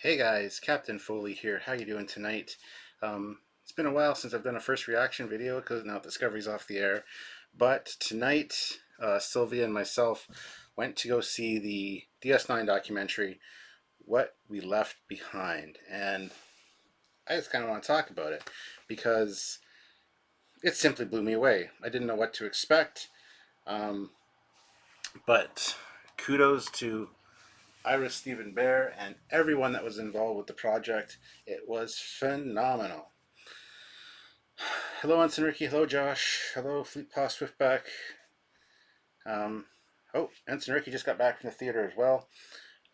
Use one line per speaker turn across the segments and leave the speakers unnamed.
Hey guys, Captain Foley here. How you doing tonight? It's been a while since I've done a first reaction video because now Discovery's off the air. But tonight, Sylvia and myself went to go see the DS9 documentary, What We Left Behind. And I just kind of want to talk about it because it simply blew me away. I didn't know what to expect. Um, but kudos to Ira Stephen Bear and everyone that was involved with the project. It was phenomenal. Hello, Ensign Ricky. Hello, Josh. Hello, Fleet Paw Swiftback. Um, oh, Ensign Ricky just got back from the theater as well.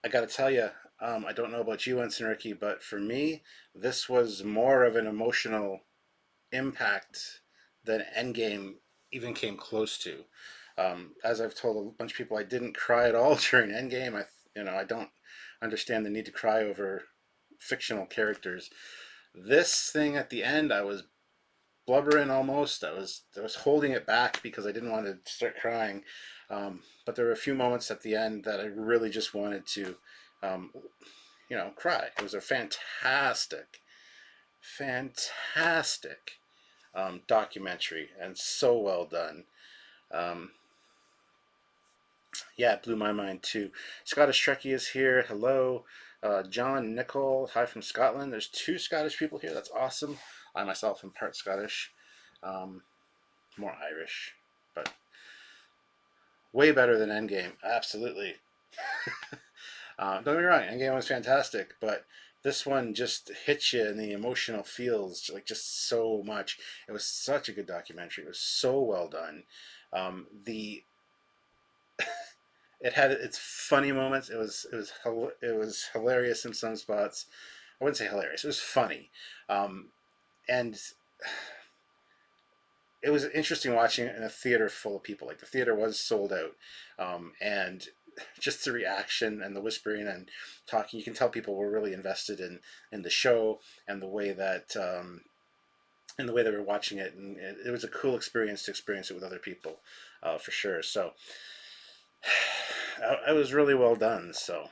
I got to tell you, I don't know about you, Ensign Ricky, but for me, this was more of an emotional impact than Endgame even came close to. As I've told a bunch of people, I didn't cry at all during Endgame. I don't understand the need to cry over fictional characters. This thing at the end, I was blubbering almost. I was holding it back because I didn't want to start crying. But there were a few moments at the end that I really just wanted to, um, cry. It was a fantastic documentary and so well done. Um, yeah, it blew my mind too. Scottish Trekkie is here. Hello. John Nicol, hi from Scotland. There's two Scottish people here. That's awesome. I myself am part Scottish. Um, More Irish, but way better than Endgame. Absolutely. Don't get me wrong, Endgame was fantastic, but this one just hits you in the emotional feels like just so much. It was such a good documentary. It was so well done. The It had its funny moments. It was hilarious in some spots. I wouldn't say hilarious. It was funny, and it was interesting watching it in a theater full of people. Like the theater was sold out, and just the reaction and the whispering and talking, you can tell people were really invested in the show and the way that and the way they were watching it, and it was a cool experience to experience it with other people, for sure. So I was really well done. So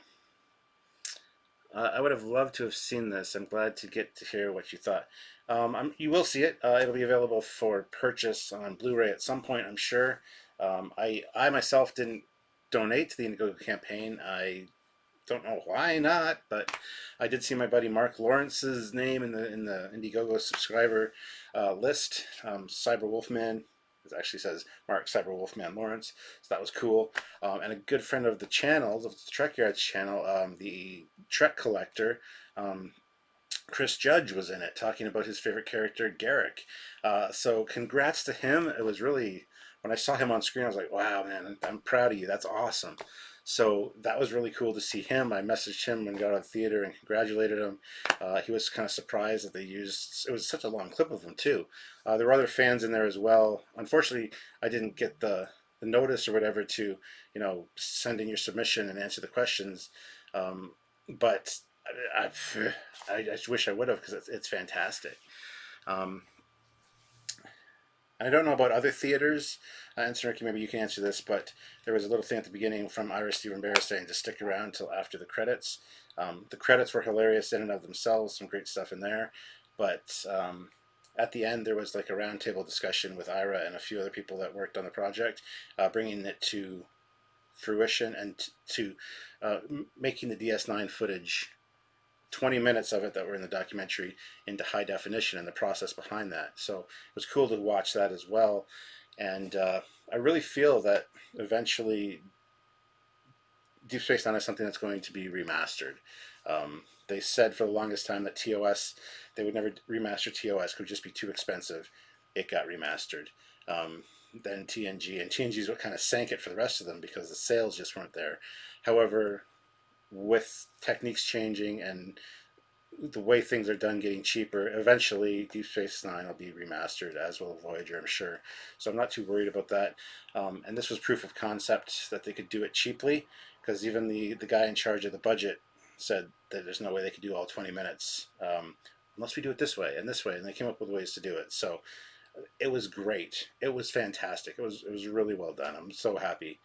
I would have loved to have seen this. I'm glad to get to hear what you thought. You will see it. It'll be available for purchase on Blu-ray at some point, I'm sure. I myself didn't donate to the Indiegogo campaign. I don't know why not, but I did see my buddy Mark Lawrence's name in the Indiegogo subscriber list. Cyber Wolfman. It actually says Mark Cyber Wolfman Lawrence, so that was cool. And a good friend of the channel, of the Trekyards channel, the Trek Collector, um, Chris Judge was in it, talking about his favorite character, Garrick. So congrats to him. It was really, when I saw him on screen, I was like, wow, man, I'm proud of you. That's awesome. So that was really cool to see him. I messaged him when we got out of the theater and congratulated him. He was kind of surprised that they used, it was such a long clip of him too. There were other fans in there as well. Unfortunately, I didn't get the notice or whatever to, send in your submission and answer the questions. But I, I just wish I would have because it's fantastic. Um, I don't know about other theaters, and Ricky, maybe you can answer this, but there was a little thing at the beginning from Ira Stephen Bear saying to stick around until after the credits. The credits were hilarious in and of themselves, some great stuff in there, but at the end there was like a roundtable discussion with Ira and a few other people that worked on the project, bringing it to fruition and to making the DS9 footage 20 minutes of it that were in the documentary into high definition and the process behind that. So it was cool to watch that as well. And I really feel that eventually Deep Space Nine is something that's going to be remastered. They said for the longest time that TOS, they would never remaster TOS, it would just be too expensive. It got remastered. Then TNG, and TNG is what kind of sank it for the rest of them because the sales just weren't there. However, with techniques changing and the way things are done getting cheaper, eventually Deep Space Nine will be remastered, as will Voyager, I'm sure. So I'm not too worried about that. And this was proof of concept that they could do it cheaply, because even the guy in charge of the budget said that there's no way they could do all 20 minutes unless we do it this way and this way, and they came up with ways to do it. So it was great. It was fantastic. It was really well done. I'm so happy.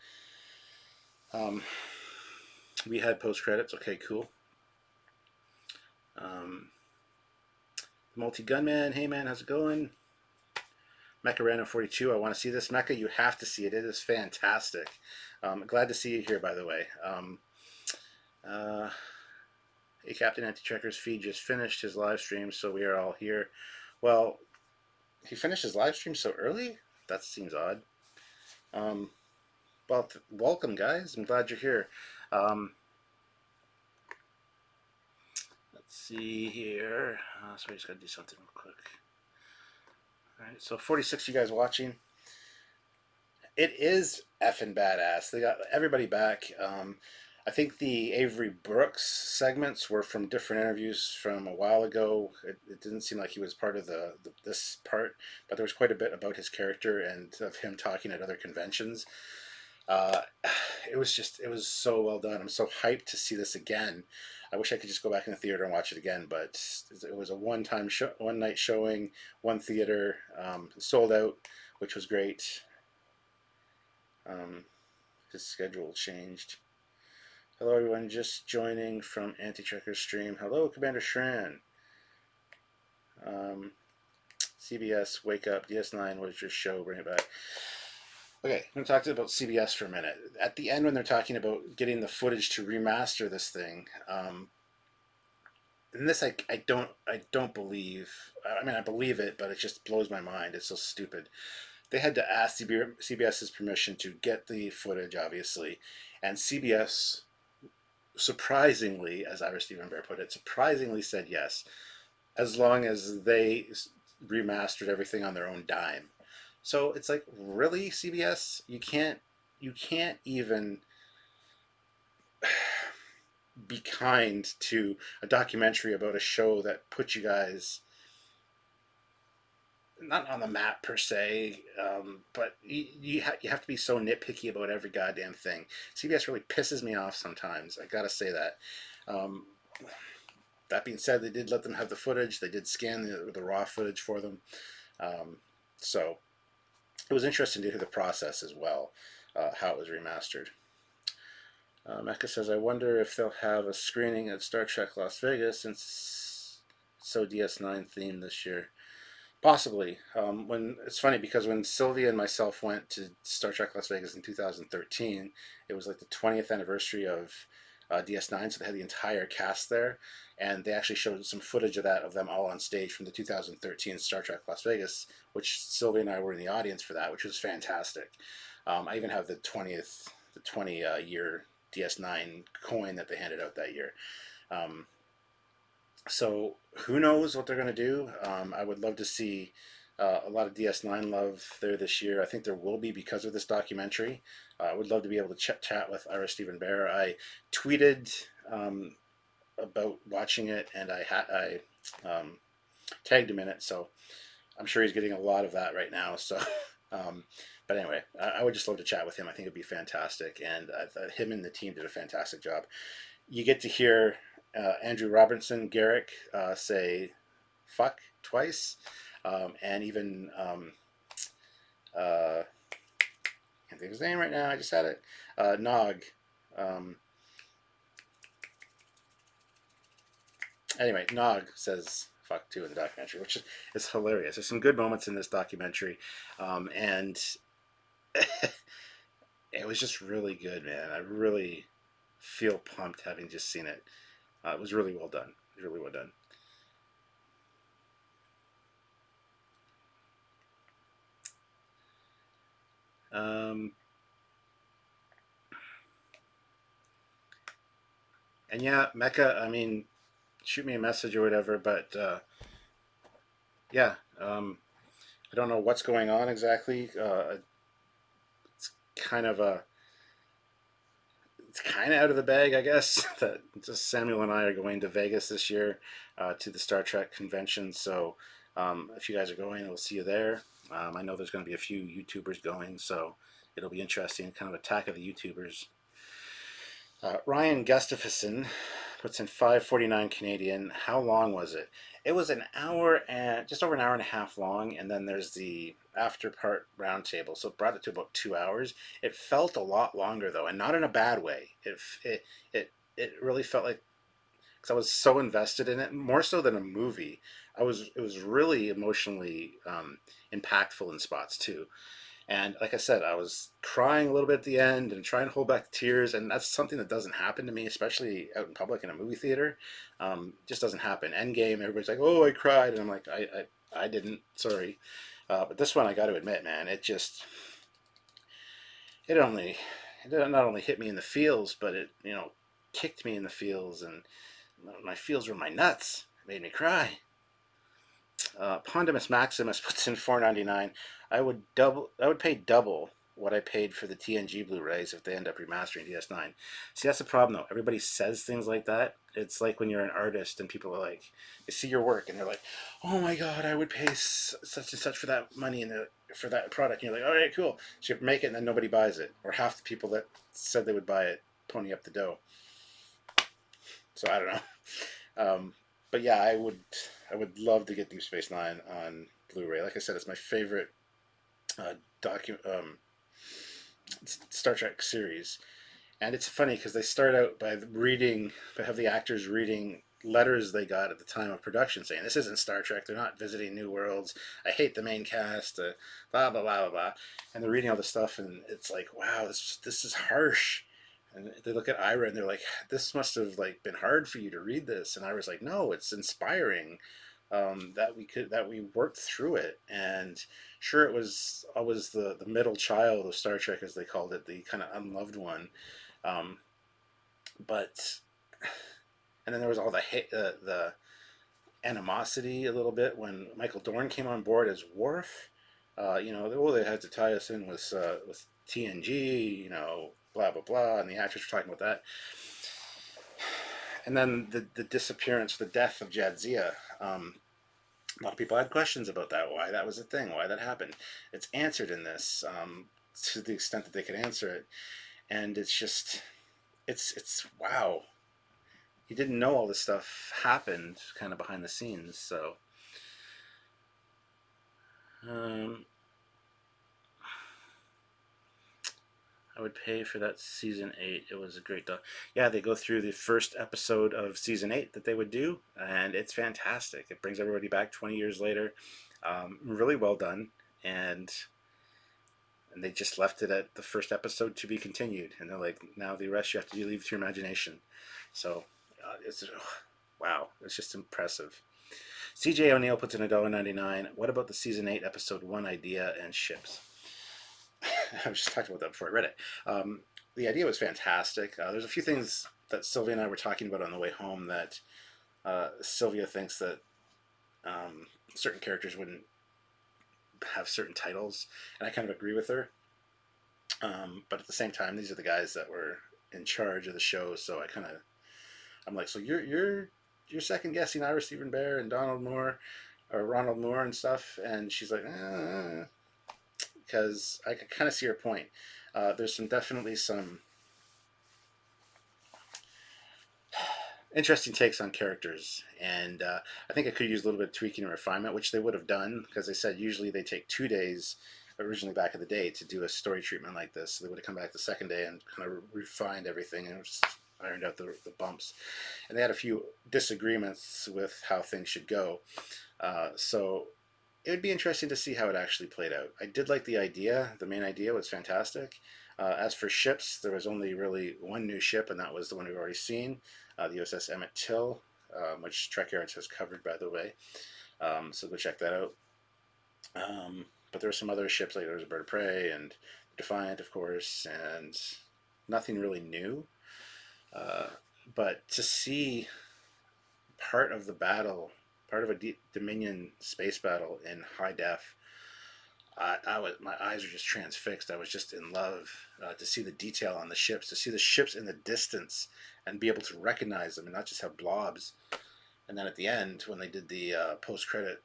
We had post credits. Okay, cool. Um, Multi-Gunman, hey man, how's it going? Mecha Random 42, I want to see this. Mecha, you have to see it. It is fantastic. Glad to see you here, by the way. Uh, a Captain Anti-Trekker's feed just finished his live stream, so we are all here. Well, he finished his live stream so early? That seems odd. Um, well, welcome, guys. I'm glad you're here. Let's see here. So I just got to do something real quick. All right, so 46 you guys watching. It is effing badass. They got everybody back. I think the Avery Brooks segments were from different interviews from a while ago. It didn't seem like he was part of this part, but there was quite a bit about his character and of him talking at other conventions. Uh, it was so well done. I'm so hyped to see this again. I wish I could just go back in the theater and watch it again, but it was a one-time show, one night showing, one theater, sold out, which was great. His schedule changed. Hello, everyone. Just joining from Anti-Trekker stream. Hello, Commander Shran. CBS, wake up. DS9 was your show. Bring it back. Okay, I'm going to talk about CBS for a minute. At the end, when they're talking about getting the footage to remaster this thing, and this I don't believe. I mean, I believe it, but it just blows my mind. It's so stupid. They had to ask CBS's permission to get the footage, obviously, and CBS surprisingly, as Ira Stephen Bear put it, surprisingly said yes, as long as they remastered everything on their own dime. So it's like, really, CBS? You can't even be kind to a documentary about a show that put you guys not on the map per se, but you have to be so nitpicky about every goddamn thing. CBS really pisses me off sometimes. I gotta say that. Um, that being said, they did let them have the footage. They did scan the raw footage for them. So it was interesting to hear the process as well, how it was remastered. Mecca says, I wonder if they'll have a screening at Star Trek Las Vegas since it's so DS9 themed this year. Possibly. When it's funny because when Sylvia and myself went to Star Trek Las Vegas in 2013, it was like the 20th anniversary of DS9, so they had the entire cast there, and they actually showed some footage of that of them all on stage from the 2013 Star Trek Las Vegas, which Sylvia and I were in the audience for that, which was fantastic. I even have the 20 year DS9 coin that they handed out that year. So who knows what they're going to do? I would love to see a lot of DS9 love there this year. I think there will be because of this documentary. I would love to be able to chat with Ira Stephen Bear. I tweeted about watching it, and I tagged him in it, so I'm sure he's getting a lot of that right now. So, but anyway, I would just love to chat with him. I think it'd be fantastic, and him and the team did a fantastic job. You get to hear Andrew Robinson Garrick say fuck twice, and even can't think of his name right now. I just had it. Nog. Anyway, Nog says fuck too in the documentary, which is hilarious. There's some good moments in this documentary, and it was just really good, man. I really feel pumped having just seen it. It was really well done. It was really well done. And yeah, Mecca, I mean, shoot me a message or whatever, but yeah, I don't know what's going on exactly. It's kind of a, it's kind of out of the bag, I guess, that just Samuel and I are going to Vegas this year to the Star Trek convention. So if you guys are going, we'll see you there. I know there's going to be a few YouTubers going, so it'll be interesting. Kind of attack of the YouTubers. Ryan Gustafson puts in 549 Canadian. How long was it? It was an hour and just over an hour and a half long, and then there's the after part roundtable, so it brought it to about 2 hours. It felt a lot longer though, and not in a bad way. It really felt like because I was so invested in it, more so than a movie. It was really emotionally impactful in spots too. And like I said, I was crying a little bit at the end and trying to hold back the tears. And that's something that doesn't happen to me, especially out in public in a movie theater. Just doesn't happen. Endgame, everybody's like, "Oh, I cried," and I'm like, I didn't. Sorry, but this one, I got to admit, man, it only it not only hit me in the feels, but it kicked me in the feels, and my feels were my nuts. It made me cry. Pondimus Maximus puts in $4.99. I would pay double what I paid for the TNG Blu-rays if they end up remastering DS9. See, that's the problem though. Everybody says things like that. It's like when you're an artist and people are like, they see your work and they're like, "Oh my God, I would pay such and such for that money for that product." And you're like, "All right, cool." So you make it and then nobody buys it, or half the people that said they would buy it pony up the dough. So I don't know. But yeah, I would love to get Deep Space Nine on Blu-ray. Like I said, it's my favorite uh, Star Trek series, and it's funny because they start out by have the actors reading letters they got at the time of production saying this isn't Star Trek. They're not visiting new worlds. I hate the main cast. Blah blah blah blah blah. And they're reading all this stuff, and it's like, wow, this is harsh. And they look at Ira and they're like, "This must have like been hard for you to read this." And Ira's like, "No, it's inspiring. That we worked through it." And sure, it was always the middle child of Star Trek, as they called it, the kind of unloved one. Um, but and then there was all the animosity a little bit when Michael Dorn came on board as Worf. They had to tie us in with TNG, blah blah blah, and the actors were talking about that. And then the disappearance, the death of Jadzia. A lot of people had questions about that, why that was a thing, why that happened. It's answered in this to the extent that they could answer it, and it's just, it's wow. You didn't know all this stuff happened kind of behind the scenes, so um, I would pay for that season 8. It was a great dog. Yeah, they go through the first episode of season 8 that they would do, and it's fantastic. It brings everybody back 20 years later. Really well done, and they just left it at the first episode to be continued. And they're like, now the rest you have to leave to your imagination. So it's wow, it's just impressive. CJ O'Neill puts in $1.99. What about the season 8 episode 1 idea and ships? I was just talking about that before I read it. The idea was fantastic. There's a few things that Sylvia and I were talking about on the way home that Sylvia thinks that certain characters wouldn't have certain titles, and I kind of agree with her. But at the same time, these are the guys that were in charge of the show, so I'm like, so you're second guessing Ira Stephen Bear and Donald Moore or Ronald Moore and stuff, and she's like, because I could kind of see her point. There's definitely some interesting takes on characters, and I think I could use a little bit of tweaking and refinement, which they would have done because they said usually they take 2 days originally back in the day to do a story treatment like this. So they would have come back the second day and kind of refined everything and just ironed out the bumps. And they had a few disagreements with how things should go. So it would be interesting to see how it actually played out. I did like the idea. The main idea was fantastic. As for ships, there was only really one new ship, and that was the one we've already seen, the USS Emmett Till, which Trekyards has covered, by the way. So go check that out. But there were some other ships, like there was a Bird of Prey and Defiant, of course, and nothing really new. Uh, but to see part of the battle, part of a Dominion space battle in high def, my eyes were just transfixed. I was just in love to see the detail on the ships, to see the ships in the distance, and be able to recognize them, and not just have blobs. And then at the end, when they did the post-credit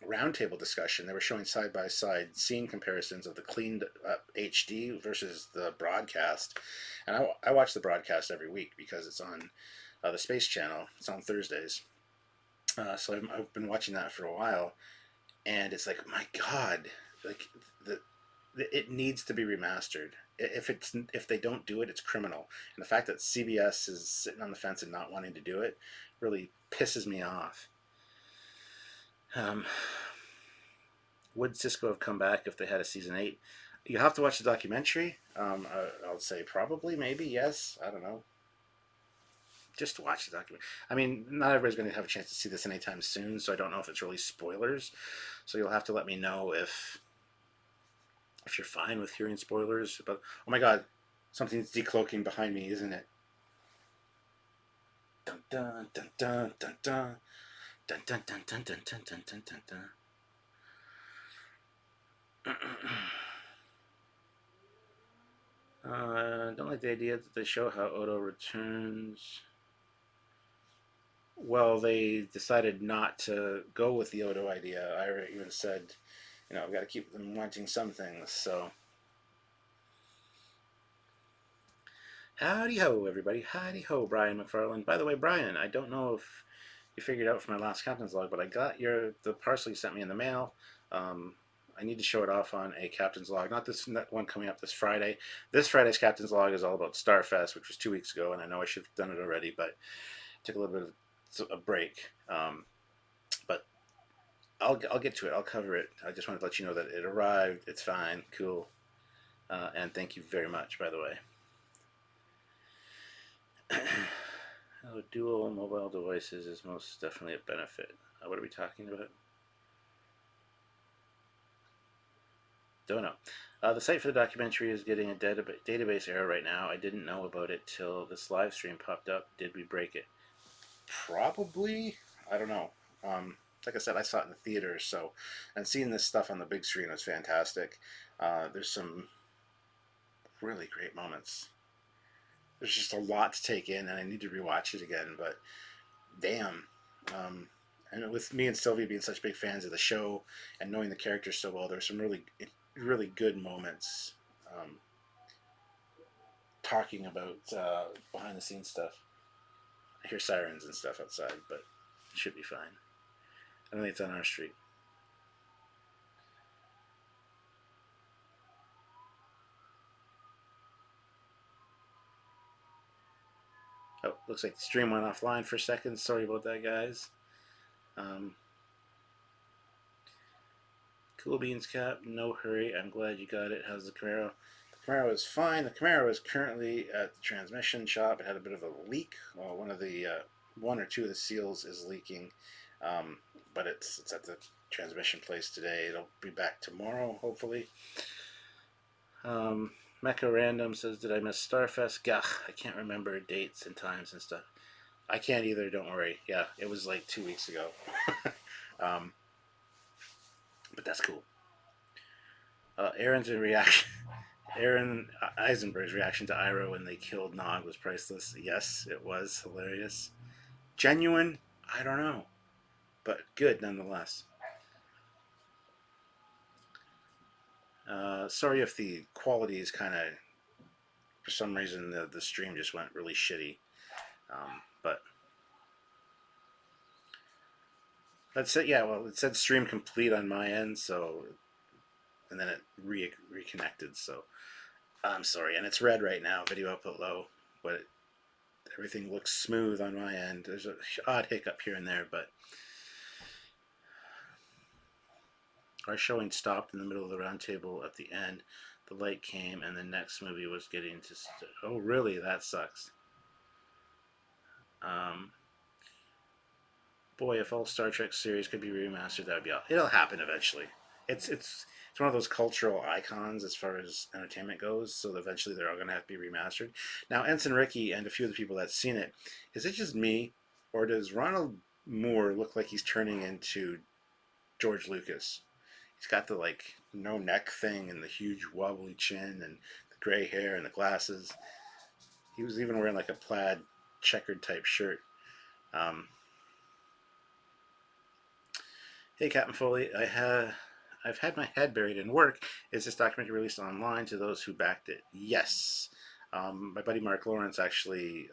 roundtable discussion, they were showing side by side scene comparisons of the cleaned up HD versus the broadcast. And I watch the broadcast every week because it's on the Space Channel. It's on Thursdays. So I've been watching that for a while, and it's like, my God, like it needs to be remastered. if they don't do it, it's criminal. And the fact that CBS is sitting on the fence and not wanting to do it really pisses me off. Would Cisco have come back if they had a season 8? You have to watch the documentary. I'll say probably, maybe, yes. I don't know. Just watch the documentary. I mean, not everybody's going to have a chance to see this anytime soon, so I don't know if it's really spoilers. So you'll have to let me know if you're fine with hearing spoilers. But oh my God, something's decloaking behind me, isn't it? Dun dun dun dun dun dun dun dun dun dun dun dun dun dun dun dun. Don't like the idea that they show how Odo returns. Well, they decided not to go with the Odo idea. Ira even said, I've got to keep them wanting some things. So, howdy ho, everybody. Howdy ho, Brian McFarland. By the way, Brian, I don't know if you figured out from my last captain's log, but I got the parcel you sent me in the mail. I need to show it off on a captain's log. Not this one coming up this Friday. This Friday's captain's log is all about Starfest, which was 2 weeks ago, and I know I should have done it already, but it took a little bit of a break. But I'll get to it. I'll cover it. I just wanted to let you know that it arrived. It's fine. Cool. And thank you very much, by the way. Dual mobile devices is most definitely a benefit. What are we talking about? Don't know. The site for the documentary is getting a database error right now. I didn't know about it till this live stream popped up. Did we break it? Probably. I don't know. Like I said, I saw it in the theater, and seeing this stuff on the big screen was fantastic. There's some really great moments. There's just a lot to take in, and I need to rewatch it again. But damn, and with me and Sylvia being such big fans of the show and knowing the characters so well, there's some really good moments talking about behind the scenes stuff. I hear sirens and stuff outside, but it should be fine. I think it's on our street. Oh, looks like the stream went offline for a second. Sorry about that, guys. Cool beans, Cap. No hurry. I'm glad you got it. How's the Camaro? The Camaro is fine. The Camaro is currently at the transmission shop. It had a bit of a leak. Well, one or two of the seals is leaking, but it's at the transmission place today. It'll be back tomorrow, hopefully. Mecha Random says, did I miss Starfest? Gah, I can't remember dates and times and stuff. I can't either, don't worry. Yeah, it was like 2 weeks ago. But that's cool. Aaron Eisenberg's reaction to Iroh when they killed Nog was priceless. Yes, it was hilarious. Genuine? I don't know. But good nonetheless. Sorry if the quality is kind of, for some reason, the stream just went really shitty. But that's it. Yeah, well, it said stream complete on my end, and then it reconnected. So I'm sorry, and it's red right now. Video output low, but everything looks smooth on my end. There's an odd hiccup here and there, but our showing stopped in the middle of the round table at the end. The light came, and the next movie was getting to. Oh, really? That sucks. Boy, if all Star Trek series could be remastered, that'd be all. It'll happen eventually. It's one of those cultural icons as far as entertainment goes. So eventually they're all going to have to be remastered. Now, Ensign Ricky and a few of the people that's seen it, is it just me, or does Ronald Moore look like he's turning into George Lucas? He's got the no neck thing and the huge wobbly chin and the gray hair and the glasses. He was even wearing a plaid checkered type shirt. Hey, Captain Foley, I've had my head buried in work. Is this documentary released online to those who backed it? Yes. My buddy Mark Lawrence actually,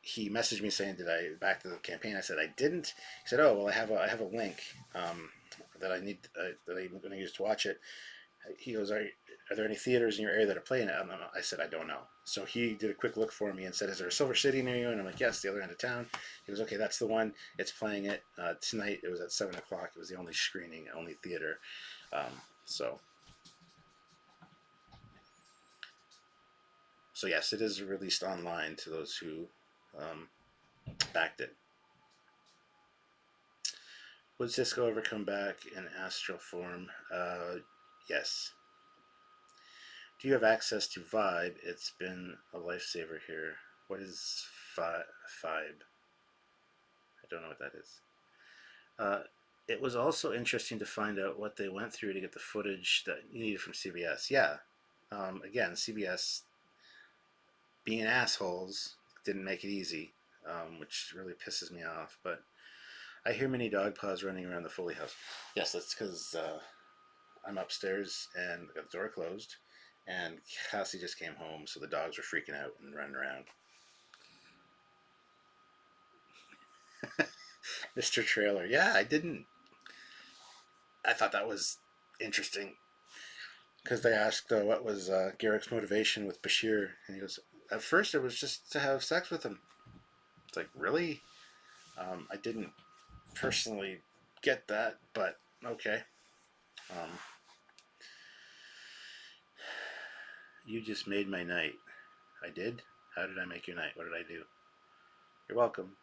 he messaged me saying, "Did I back the campaign?" I said I didn't. He said, "Oh, well, I have a link that I need that I'm going to use to watch it." He goes, are there any theaters in your area that are playing it? And I said, I don't know. So he did a quick look for me and said, is there a Silver City near you? And I'm like, yes, the other end of town. He goes, okay, that's the one. It's playing it tonight. It was at 7 o'clock. It was the only screening, only theater. Um, so, so yes, it is released online to those who backed it. Would Cisco ever come back in astral form? Yes. Do you have access to Vibe? It's been a lifesaver here. What is Vibe? I don't know what that is. It was also interesting to find out what they went through to get the footage that you needed from CBS. Yeah. Again, CBS being assholes didn't make it easy, which really pisses me off. But I hear many dog paws running around the Foley house. Yes, that's because I'm upstairs and got the door closed, and Cassie just came home, so the dogs were freaking out and running around. Mr. Trailer. Yeah, I thought that was interesting because they asked what was Garrick's motivation with Bashir, and he goes, at first it was just to have sex with him. It's like, really? I didn't personally get that, but okay. You just made my night. I did? How did I make your night? What did I do? You're welcome.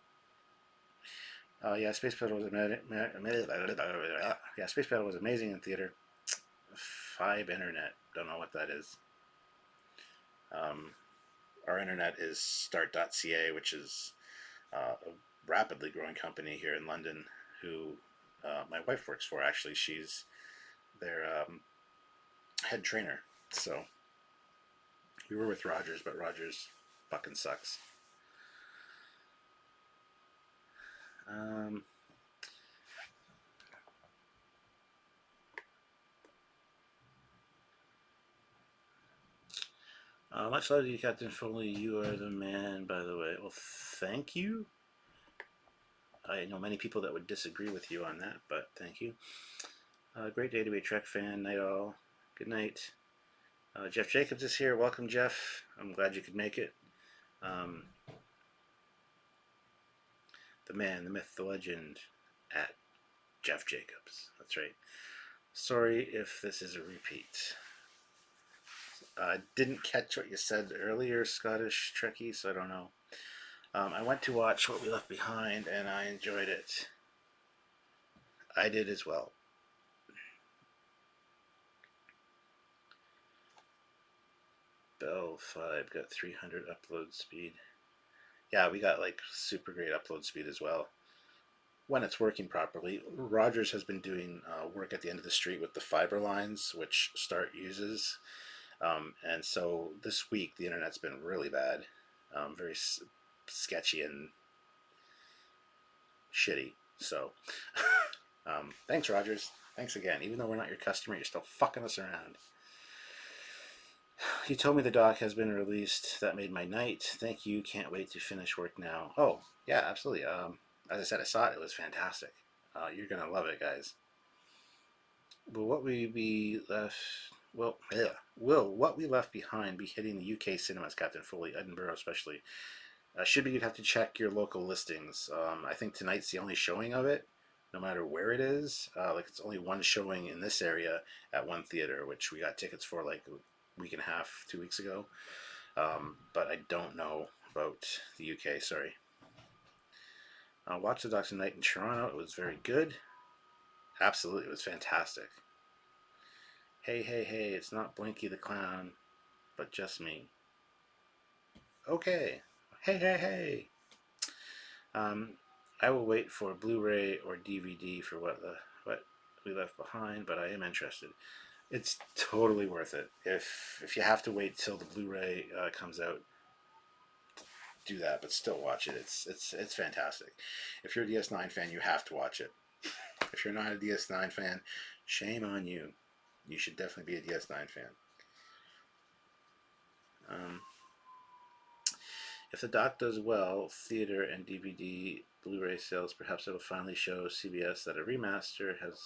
Yeah, Space Battle was Space Battle was amazing in theater. Five Internet. Don't know what that is. Our internet is start.ca, which is a rapidly growing company here in London who my wife works for. Actually, she's their head trainer. So we were with Rogers, but Rogers fucking sucks. Much love to you, Captain Foley. You are the man, by the way. Well, thank you. I know many people that would disagree with you on that, but thank you. Great day to be a Trek fan. Night all. Good night. Jeff Jacobs is here. Welcome, Jeff. I'm glad you could make it. The man, the myth, the legend, at Jeff Jacobs. That's right. Sorry if this is a repeat. I didn't catch what you said earlier, Scottish Trekkie, so I don't know. I went to watch What We Left Behind, and I enjoyed it. I did as well. Bell 5 got 300 upload speed. Yeah, we got like super great upload speed as well. When it's working properly. Rogers has been doing work at the end of the street with the fiber lines, which Start uses. And so this week the internet's been really bad, very sketchy and shitty. So thanks, Rogers. Thanks again. Even though we're not your customer, you're still fucking us around. You told me the doc has been released. That made my night. Thank you. Can't wait to finish work now. Oh, yeah, absolutely. As I said, I saw it. It was fantastic. You're going to love it, guys. Will what we left... Well, yeah. Will what we left behind be hitting the UK cinemas, Captain Foley, Edinburgh especially? Should be. You'd have to check your local listings. I think tonight's the only showing of it, no matter where it is. Like it's only one showing in this area at one theater, which we got tickets for like a week and a half, 2 weeks ago. But I don't know about the UK. Sorry. Watch the doc tonight in Toronto. It was very good. Absolutely, it was fantastic. Hey, hey, hey! It's not Blinky the Clown, but just me. Okay. Hey, hey, hey! I will wait for Blu-ray or DVD for what we left behind, but I am interested. It's totally worth it. If you have to wait till the Blu-ray comes out, do that. But still watch it. It's fantastic. If you're a DS9 fan, you have to watch it. If you're not a DS9 fan, shame on you. You should definitely be a DS9 fan. If the doc does well, theater and DVD Blu-ray sales, perhaps it'll finally show CBS that a remaster has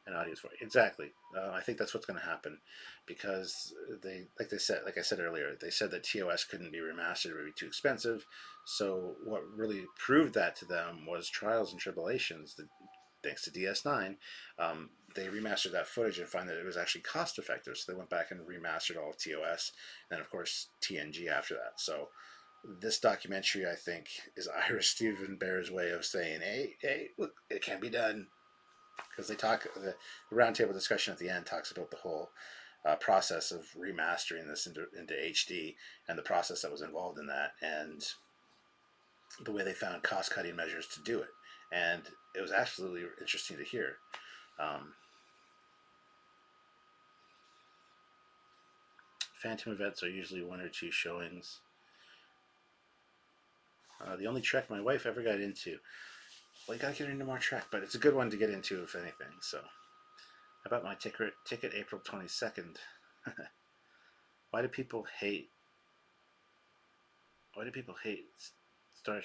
an audience for it. Exactly. I think that's what's going to happen, because like I said earlier, they said that TOS couldn't be remastered; it would be too expensive. So what really proved that to them was Trials and Tribulations. Thanks to DS9, they remastered that footage and found that it was actually cost effective. So they went back and remastered all of TOS, and then of course TNG after that. So this documentary, I think, is Ira Steven Bear's way of saying, hey, look, it can be done. Because the roundtable discussion at the end talks about the whole process of remastering this into HD and the process that was involved in that, and the way they found cost cutting measures to do it. And it was absolutely interesting to hear. Um, Phantom events are usually one or two showings. The only Trek my wife ever got into. Well, you gotta get into more Trek, but it's a good one to get into, if anything. So, I bought my ticket April 22nd. Why do people hate? Why do people hate Star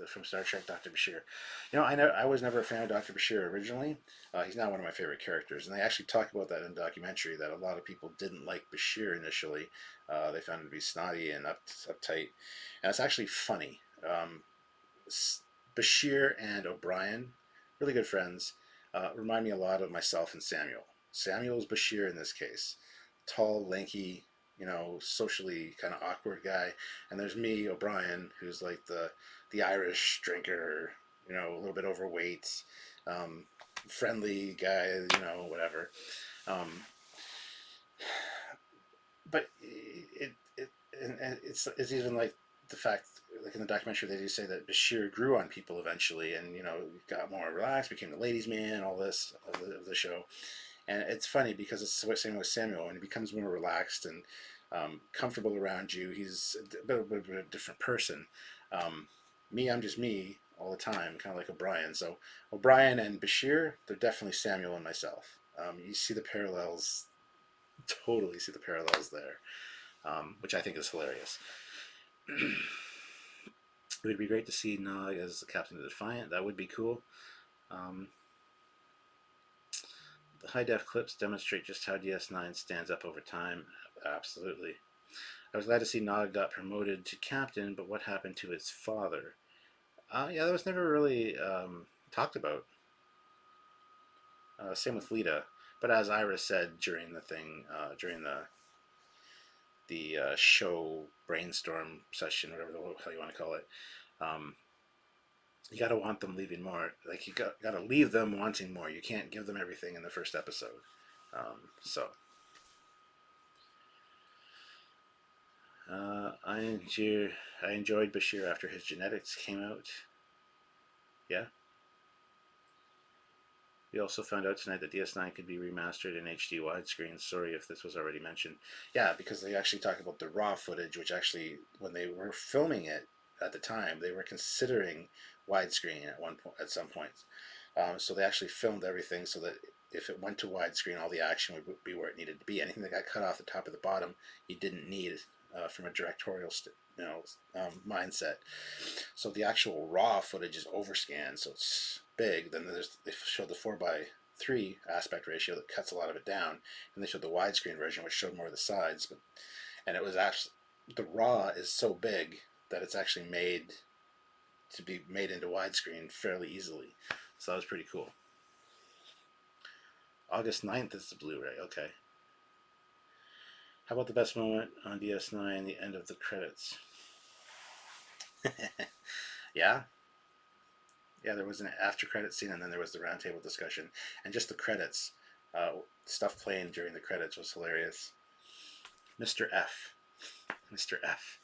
from Star Trek Dr. Bashir? I was never a fan of Dr. Bashir originally. He's now one of my favorite characters, and they actually talk about that in the documentary. That a lot of people didn't like Bashir initially. They found him to be snotty and uptight, and it's actually funny. Bashir and O'Brien, really good friends, remind me a lot of myself and Samuel. Samuel's Bashir in this case, tall, lanky, socially kind of awkward guy, and there's me, O'Brien, who's like the Irish drinker, a little bit overweight, um, friendly guy, whatever. Um, but and it's even like the fact, like in the documentary, they do say that Bashir grew on people eventually, and got more relaxed, became the ladies' man, all this of the show. And it's funny because it's the same with Samuel, and he becomes more relaxed and comfortable around you. He's a bit of a different person. Me, I'm just me all the time, kind of like O'Brien. So O'Brien and Bashir, they're definitely Samuel and myself. You see the parallels, totally see the parallels there, which I think is hilarious. It would be great to see Nog as the captain of the Defiant. That would be cool. Um, the high def clips demonstrate just how DS9 stands up over time. Absolutely. I was glad to see Nog got promoted to captain, but what happened to his father? Yeah, that was never really talked about. Same with Lita. But as Iris said during the thing, during the show brainstorm session, whatever the hell you want to call it, um, you got to want them leaving more. Like you got to leave them wanting more. You can't give them everything in the first episode. So I enjoyed Bashir after his genetics came out. Yeah. We also found out tonight that DS9 could be remastered in HD widescreen. Sorry if this was already mentioned. Yeah, because they actually talk about the raw footage, which actually, when they were filming it at the time, they were considering widescreen at some point. So they actually filmed everything so that if it went to widescreen, all the action would be where it needed to be. Anything that got cut off the top or the bottom, you didn't need from a directorial mindset. So the actual raw footage is overscanned, so it's big. Then they showed the 4:3 aspect ratio that cuts a lot of it down, and they showed the widescreen version, which showed more of the sides. And it was actually, the raw is so big that it's actually made to be made into widescreen fairly easily. So that was pretty cool. August 9th is the Blu-ray. Okay. How about the best moment on DS9? The end of the credits. Yeah, yeah, there was an after credit scene, and then there was the roundtable discussion, and just the credits, stuff playing during the credits was hilarious. Mr. F, Mr. F.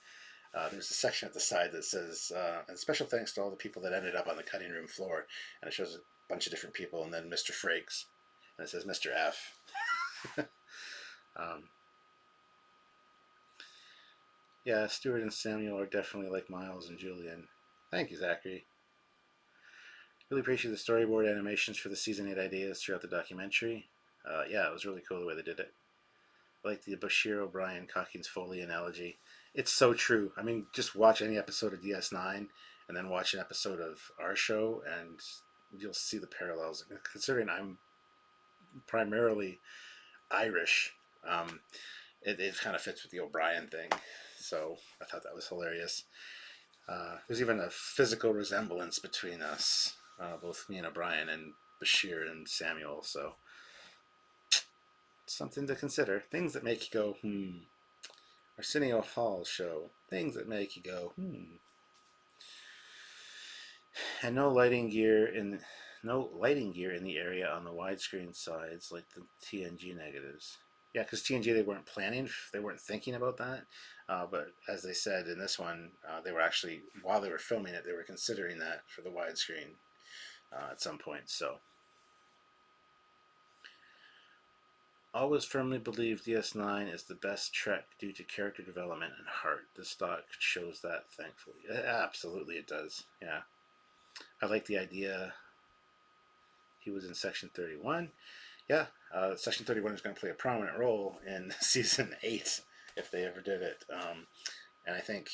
There's a section at the side that says, and special thanks to all the people that ended up on the cutting room floor, and it shows a bunch of different people, and then Mr. Frakes, and it says Mr. F. um, yeah, Stuart and Samuel are definitely like Miles and Julian. Thank you, Zachary. Really appreciate the storyboard animations for the season 8 ideas throughout the documentary. Yeah, it was really cool the way they did it. I like the Bashir O'Brien Cockings Foley analogy. It's so true. I mean, just watch any episode of DS9 and then watch an episode of our show, and you'll see the parallels. Considering I'm primarily Irish. Um, it kind of fits with the O'Brien thing, so I thought that was hilarious. There's even a physical resemblance between us, both me and O'Brien, and Bashir and Samuel. So something to consider. Things that make you go, Arsenio Hall show. Things that make you go, And no lighting gear in the area on the widescreen sides like the TNG negatives. Yeah, because TNG they weren't thinking about that. But as they said in this one, they were actually, while they were filming it, they were considering that for the widescreen at some point. So, always firmly believe DS9 is the best Trek due to character development and heart. The stock shows that, thankfully. Absolutely, it does. Yeah, I like the idea. He was in Section 31. Yeah, Section 31 is going to play a prominent role in season 8 if they ever did it. And I think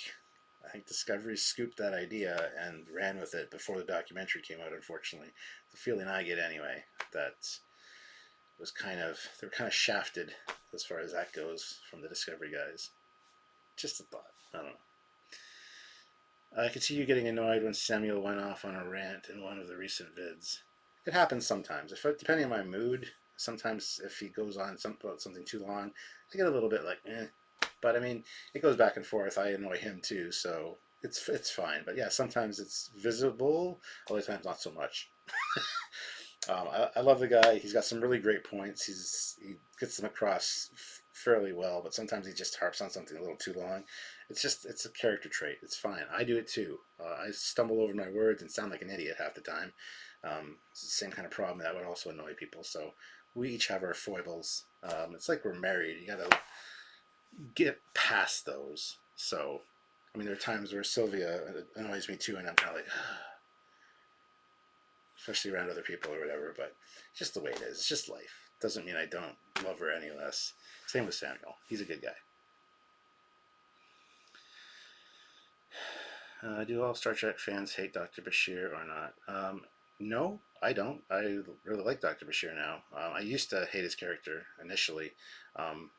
Discovery scooped that idea and ran with it before the documentary came out. Unfortunately, the feeling I get anyway that they were kind of shafted as far as that goes from the Discovery guys. Just a thought. I don't know. I could see you getting annoyed when Samuel went off on a rant in one of the recent vids. It happens sometimes. Depending on my mood, sometimes if he goes on about something too long, I get a little bit like, eh. But I mean, it goes back and forth. I annoy him too, so it's fine. But yeah, sometimes it's visible. Other times, not so much. I love the guy. He's got some really great points. He gets them across fairly well, but sometimes he just harps on something a little too long. It's a character trait. It's fine. I do it too. I stumble over my words and sound like an idiot half the time. It's the same kind of problem that would also annoy people. So we each have our foibles. It's like we're married. You gotta get past those. So, I mean, there are times where Silvia annoys me too, and I'm kind of like, especially around other people or whatever. But it's just the way it is. It's just life. Doesn't mean I don't love her any less. Same with Samuel. He's a good guy. Do all Star Trek fans hate Dr. Bashir or not? No, I don't. I really like Dr. Bashir now. I used to hate his character initially,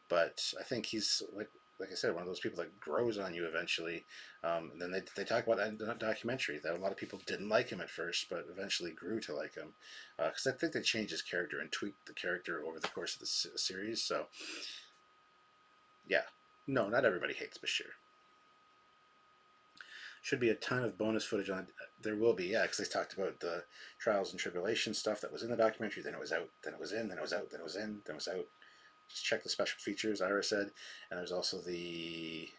but I think he's like I said, one of those people that grows on you eventually. And then they talk about that in the documentary that a lot of people didn't like him at first, but eventually grew to like him because I think they changed his character and tweaked the character over the course of the series. So yeah, no, not everybody hates Bashir. Should be a ton of bonus footage on. There will be, yeah, because they talked about the trials and tribulation stuff that was in the documentary. Then it was out. Then it was in. Then it was out. Then it was in. Then it was out. Just check the special features. Ira said, and there's also the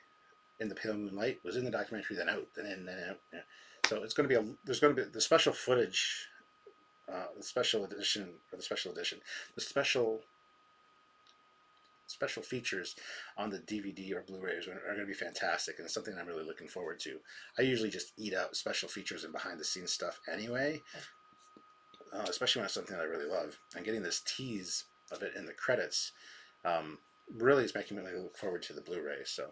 In the Pale Moonlight was in the documentary. Then out. Then in. Then out. Yeah. So it's going to be there's going to be the special footage, the special edition or the special edition, the special features on the DVD or Blu-rays are going to be fantastic, and it's something I'm really looking forward to. I usually just eat out special features and behind-the-scenes stuff anyway, especially when it's something that I really love. And getting this tease of it in the credits really is making me look forward to the Blu-ray. So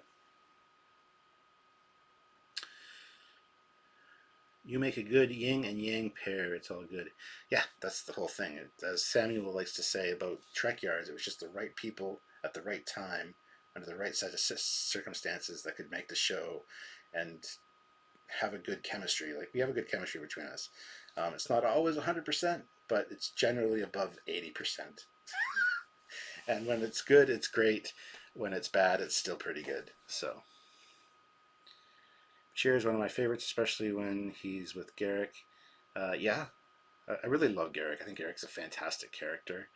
you make a good yin and yang pair. It's all good. Yeah, that's the whole thing. As Samuel likes to say about Trekyards, it was just the right people at the right time under the right set of circumstances that could make the show and have a good chemistry. Like, we have a good chemistry between us. It's not always 100%, but it's generally above 80%. And when it's good, it's great. When it's bad, it's still pretty good. So Cheers, one of my favorites, especially when he's with Garrick. Yeah, I really love Garrick. I think Garrick's a fantastic character.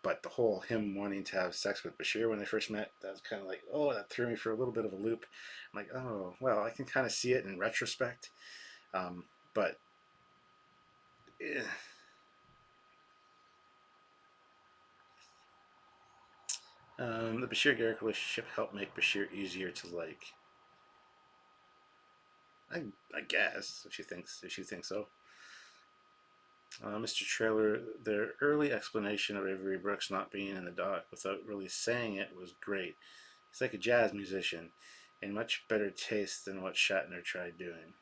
But the whole him wanting to have sex with Bashir when they first met, that was kind of like, oh, that threw me for a little bit of a loop. I'm like, oh, well, I can kind of see it in retrospect. But eh. The Bashir Garrick relationship helped make Bashir easier to like. I guess if you think so. Mr. Trailer, their early explanation of Avery Brooks not being in the dock without really saying it was great. He's like a jazz musician, in much better taste than what Shatner tried doing.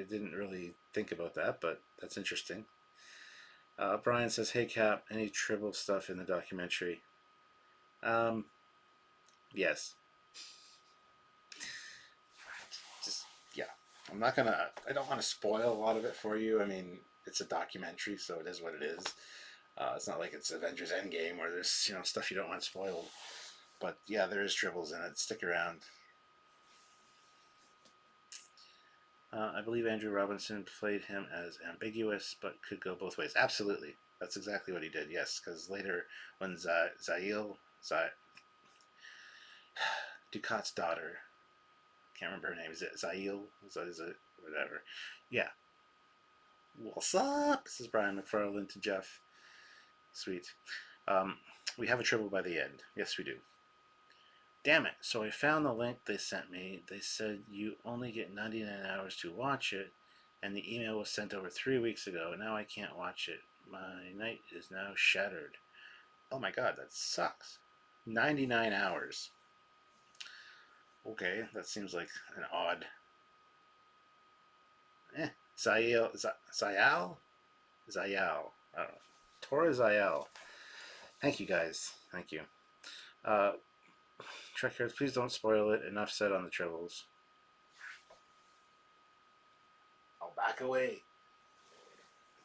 didn't really think about that, but that's interesting. Brian says, "Hey Cap, any Tribble stuff in the documentary?" Um, yes. Just yeah. I'm not gonna. I don't want to spoil a lot of it for you. I mean, it's a documentary, so it is what it is. It's not like it's Avengers Endgame where there's stuff you don't want spoiled. But yeah, there is Tribbles in it. Stick around. I believe Andrew Robinson played him as ambiguous, but could go both ways. Absolutely, that's exactly what he did. Yes, because later when Ducat's daughter, can't remember her name. Is it Zail? Is it whatever? Yeah. What's up? This is Brian McFarland to Jeff. Sweet. Um, we have a Tribble by the end. Yes, we do. Damn it. So I found the link they sent me. They said you only get 99 hours to watch it, and the email was sent over 3 weeks ago. Now I can't watch it. My night is now shattered. Oh my god, that sucks. 99 hours. Okay, that seems like an odd. Zayal? Zayal? Zayal. I don't know. Tora Zayal. Thank you guys. Thank you. Trekyards, please don't spoil it. Enough said on the Tribbles. I'll back away.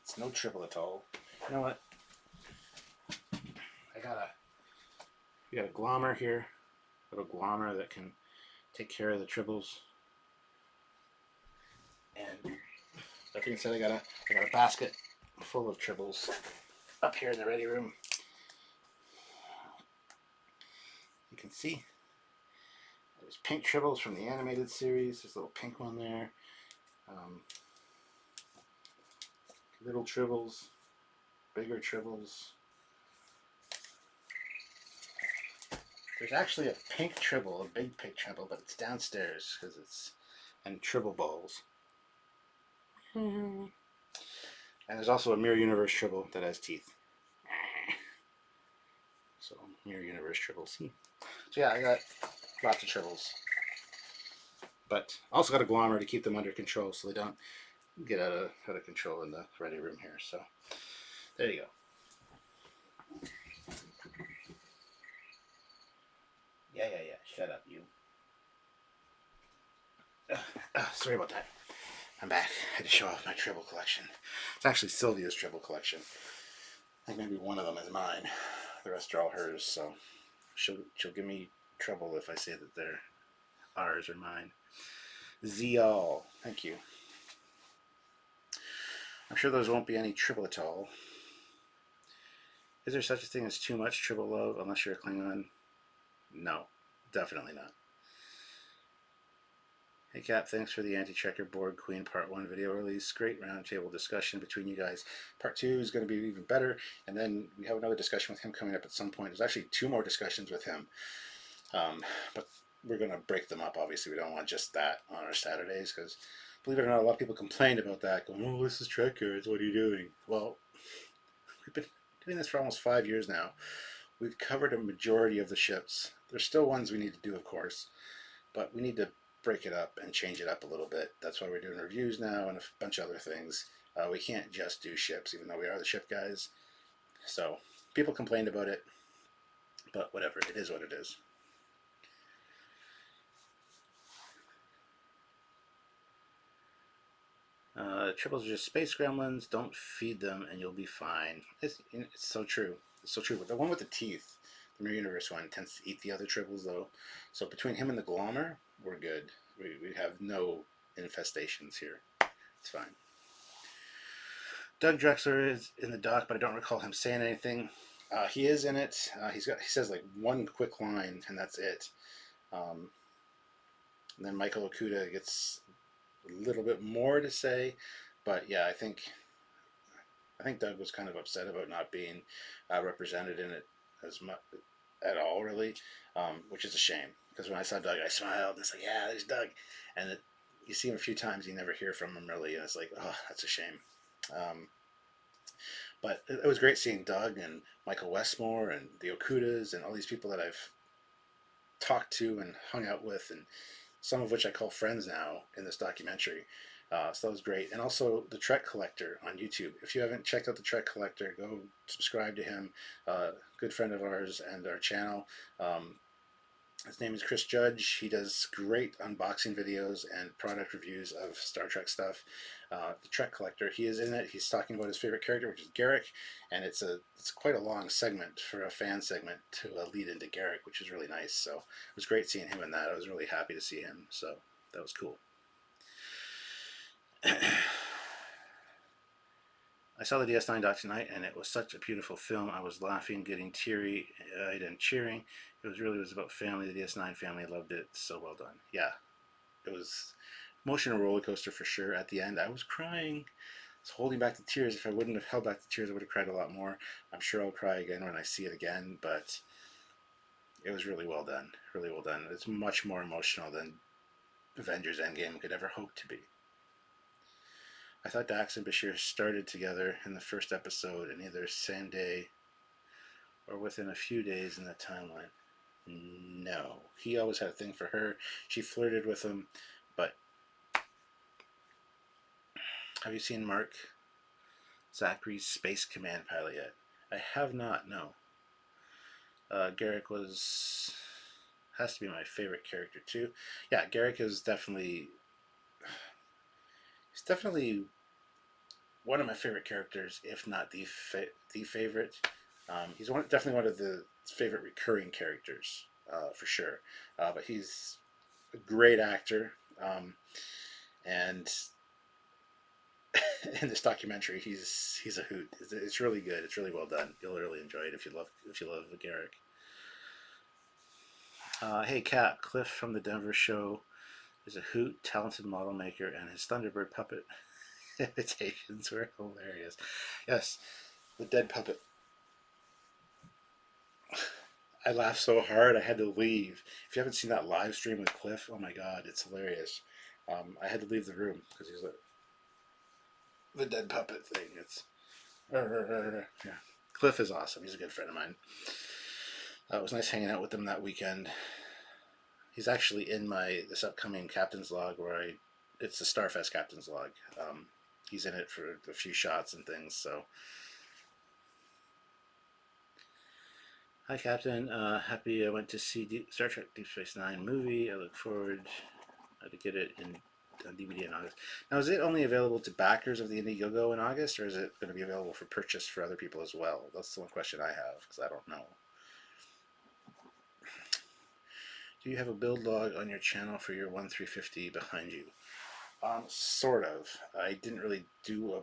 It's no Tribble at all. You know what? We got a glommer here. A little glommer that can take care of the Tribbles. And that being said, I got a basket full of Tribbles up here in the ready room. You can see there's pink Tribbles from the animated series. There's a little pink one there. Little Tribbles, bigger Tribbles. There's actually a pink Tribble, a big pink Tribble, but it's downstairs because it's and Tribble balls. And there's also a Mirror Universe Tribble that has teeth. So Mirror Universe Tribbles. So yeah, I got lots of Tribbles, but also got a glommer to keep them under control so they don't get out of control in the ready room here. So there you go. Yeah. Shut up, you. Sorry about that. I'm back. I had to show off my Tribble collection. It's actually Silvia's Tribble collection. I think maybe one of them is mine. The rest are all hers. So she'll give me trouble if I say that they're ours or mine. Zial, thank you. I'm sure those won't be any Tribble at all. Is there such a thing as too much Tribble love unless you're a Klingon? No, definitely not. Hey Cap, thanks for the Anti-Checkerboard Queen Part 1 video release. Great roundtable discussion between you guys. Part 2 is going to be even better, and then we have another discussion with him coming up at some point. There's actually 2 more discussions with him, but we're going to break them up, obviously. We don't want just that on our Saturdays, because believe it or not, a lot of people complained about that, going, oh, this is Trekyards, what are you doing? Well, we've been doing this for almost 5 years now. We've covered a majority of the ships. There's still ones we need to do, of course, but we need to break it up and change it up a little bit. That's why we're doing reviews now and a bunch of other things. We can't just do ships, even though we are the ship guys. So people complained about it, but whatever, it is what it is. Tribbles are just space gremlins. Don't feed them and you'll be fine. It's so true. It's so true. The one with the teeth, the Mirror Universe one, tends to eat the other Tribbles though. So between him and the glommer, we're good. We have no infestations here. It's fine. Doug Drexler is in the doc, but I don't recall him saying anything. He is in it. He says like one quick line, and that's it. And then Michael Okuda gets a little bit more to say, but yeah, I think Doug was kind of upset about not being represented in it as much at all, really, which is a shame. Because when I saw Doug, I smiled and it's like, yeah, there's Doug, and you see him a few times, you never hear from him really, and it's like, oh, that's a shame. But it was great seeing Doug and Michael Westmore and the Okudas and all these people that I've talked to and hung out with, and some of which I call friends now in this documentary. So that was great. And also the Trek Collector on YouTube. If you haven't checked out the Trek Collector, go subscribe to him. Good friend of ours and our channel. His name is Chris Judge. He does great unboxing videos and product reviews of Star Trek stuff. The Trek Collector, he is in it. He's talking about his favorite character, which is Garrick, and it's quite a long segment for a fan segment to lead into Garrick, which is really nice. So it was great seeing him in that. I was really happy to see him. So that was cool. I saw the DS9 doc tonight, and it was such a beautiful film. I was laughing, getting teary-eyed, and cheering. It was about family. The DS9 family loved it. So well done. Yeah, it was emotional roller coaster for sure. At the end, I was crying. I was holding back the tears. If I wouldn't have held back the tears, I would have cried a lot more. I'm sure I'll cry again when I see it again, but it was really well done. Really well done. It's much more emotional than Avengers Endgame could ever hope to be. I thought Dax and Bashir started together in the first episode in either same day or within a few days in the timeline. No. He always had a thing for her. She flirted with him, but have you seen Mark Zachary's Space Command pilot yet? I have not, no. Garrick has to be my favorite character too. Yeah, Garrick is definitely one of my favorite characters, if not the favorite. He's definitely one of the favorite recurring characters for sure. But he's a great actor, and in this documentary, he's a hoot. It's really good. It's really well done. You'll really enjoy it if you love Garrick. Hey Kat, Cliff from the Denver show is a hoot, talented model maker, and his Thunderbird puppet imitations were hilarious. Yes, the dead puppet. I laughed so hard I had to leave. If you haven't seen that live stream with Cliff, oh my god, it's hilarious. I had to leave the room because he's like the dead puppet thing. It's yeah. Cliff is awesome. He's a good friend of mine. It was nice hanging out with him that weekend. He's actually in this upcoming Captain's Log it's the Starfest Captain's Log. He's in it for a few shots and things. So, hi Captain. Happy I went to see Star Trek Deep Space Nine movie. I look forward to get it on DVD in August. Now, is it only available to backers of the Indiegogo in August, or is it going to be available for purchase for other people as well? That's the one question I have because I don't know. Do you have a build log on your channel for your 1350 behind you? Sort of. I didn't really do a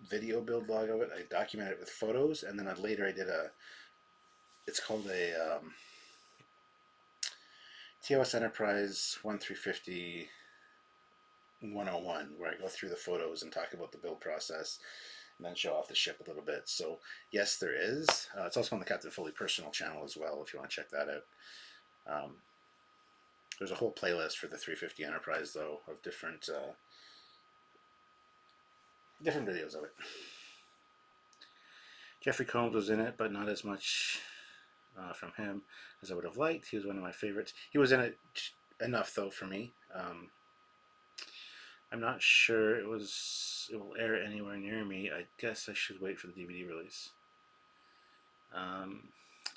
video build log of it. I documented it with photos, and then later I did it's called a TOS Enterprise 1350 101, where I go through the photos and talk about the build process and then show off the ship a little bit. So yes, there is. It's also on the Captain Foley personal channel as well if you want to check that out. There's a whole playlist for the 350 Enterprise though of different videos of it. Jeffrey Combs was in it, but not as much from him as I would have liked. He was one of my favorites. He was in it enough though for me. I'm not sure it will air anywhere near me. I guess I should wait for the DVD release.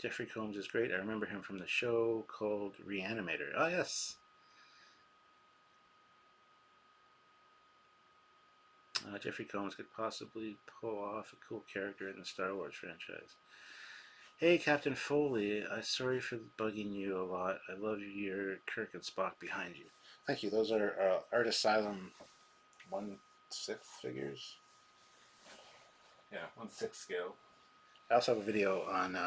Jeffrey Combs is great. I remember him from the show called Reanimator. Oh yes. Jeffrey Combs could possibly pull off a cool character in the Star Wars franchise. Hey, Captain Foley, I'm sorry for bugging you a lot. I love your Kirk and Spock behind you. Thank you. Those are Art Asylum 1/6 figures. Yeah, 1/6 scale. I also have a video on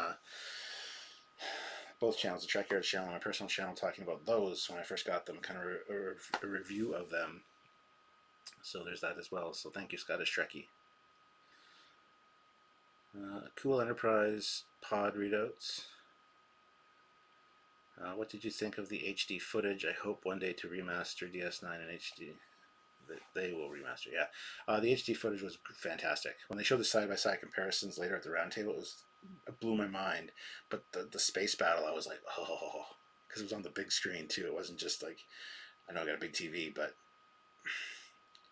both channels, the Trekyards channel and my personal channel, talking about those when I first got them, kind of a review of them. So there's that as well. So thank you, Scottish Trekkie. Cool Enterprise pod readouts. What did you think of the HD footage? I hope one day to remaster DS9 in HD. They will remaster, yeah. The HD footage was fantastic. When they showed the side-by-side comparisons later at the roundtable, it blew my mind. But the space battle, I was like, oh, because it was on the big screen too. It wasn't just like, I know I got a big TV, but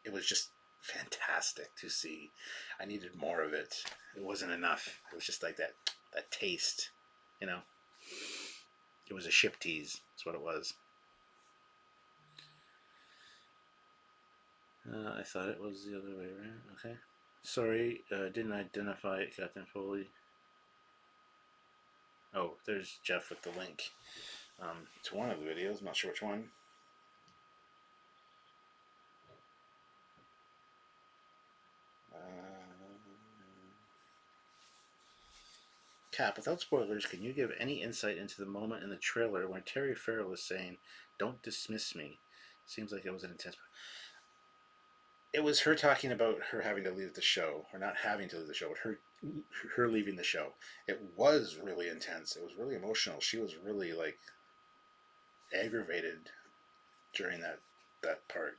it was just fantastic to see. I needed more of it. It wasn't enough. It was just like that taste, you know. It was a ship tease. That's what it was. I thought it was the other way around. Okay. Sorry, didn't identify it, Captain Foley. Oh, there's Jeff with the link to one of the videos. I'm not sure which one. Cap, without spoilers, can you give any insight into the moment in the trailer when Terry Farrell was saying, "Don't dismiss me"? Seems like it was an intense. It was her talking about her having to leave the show, or not having to leave the show, but her leaving the show. It was really intense. It was really emotional. She was really like aggravated during that part.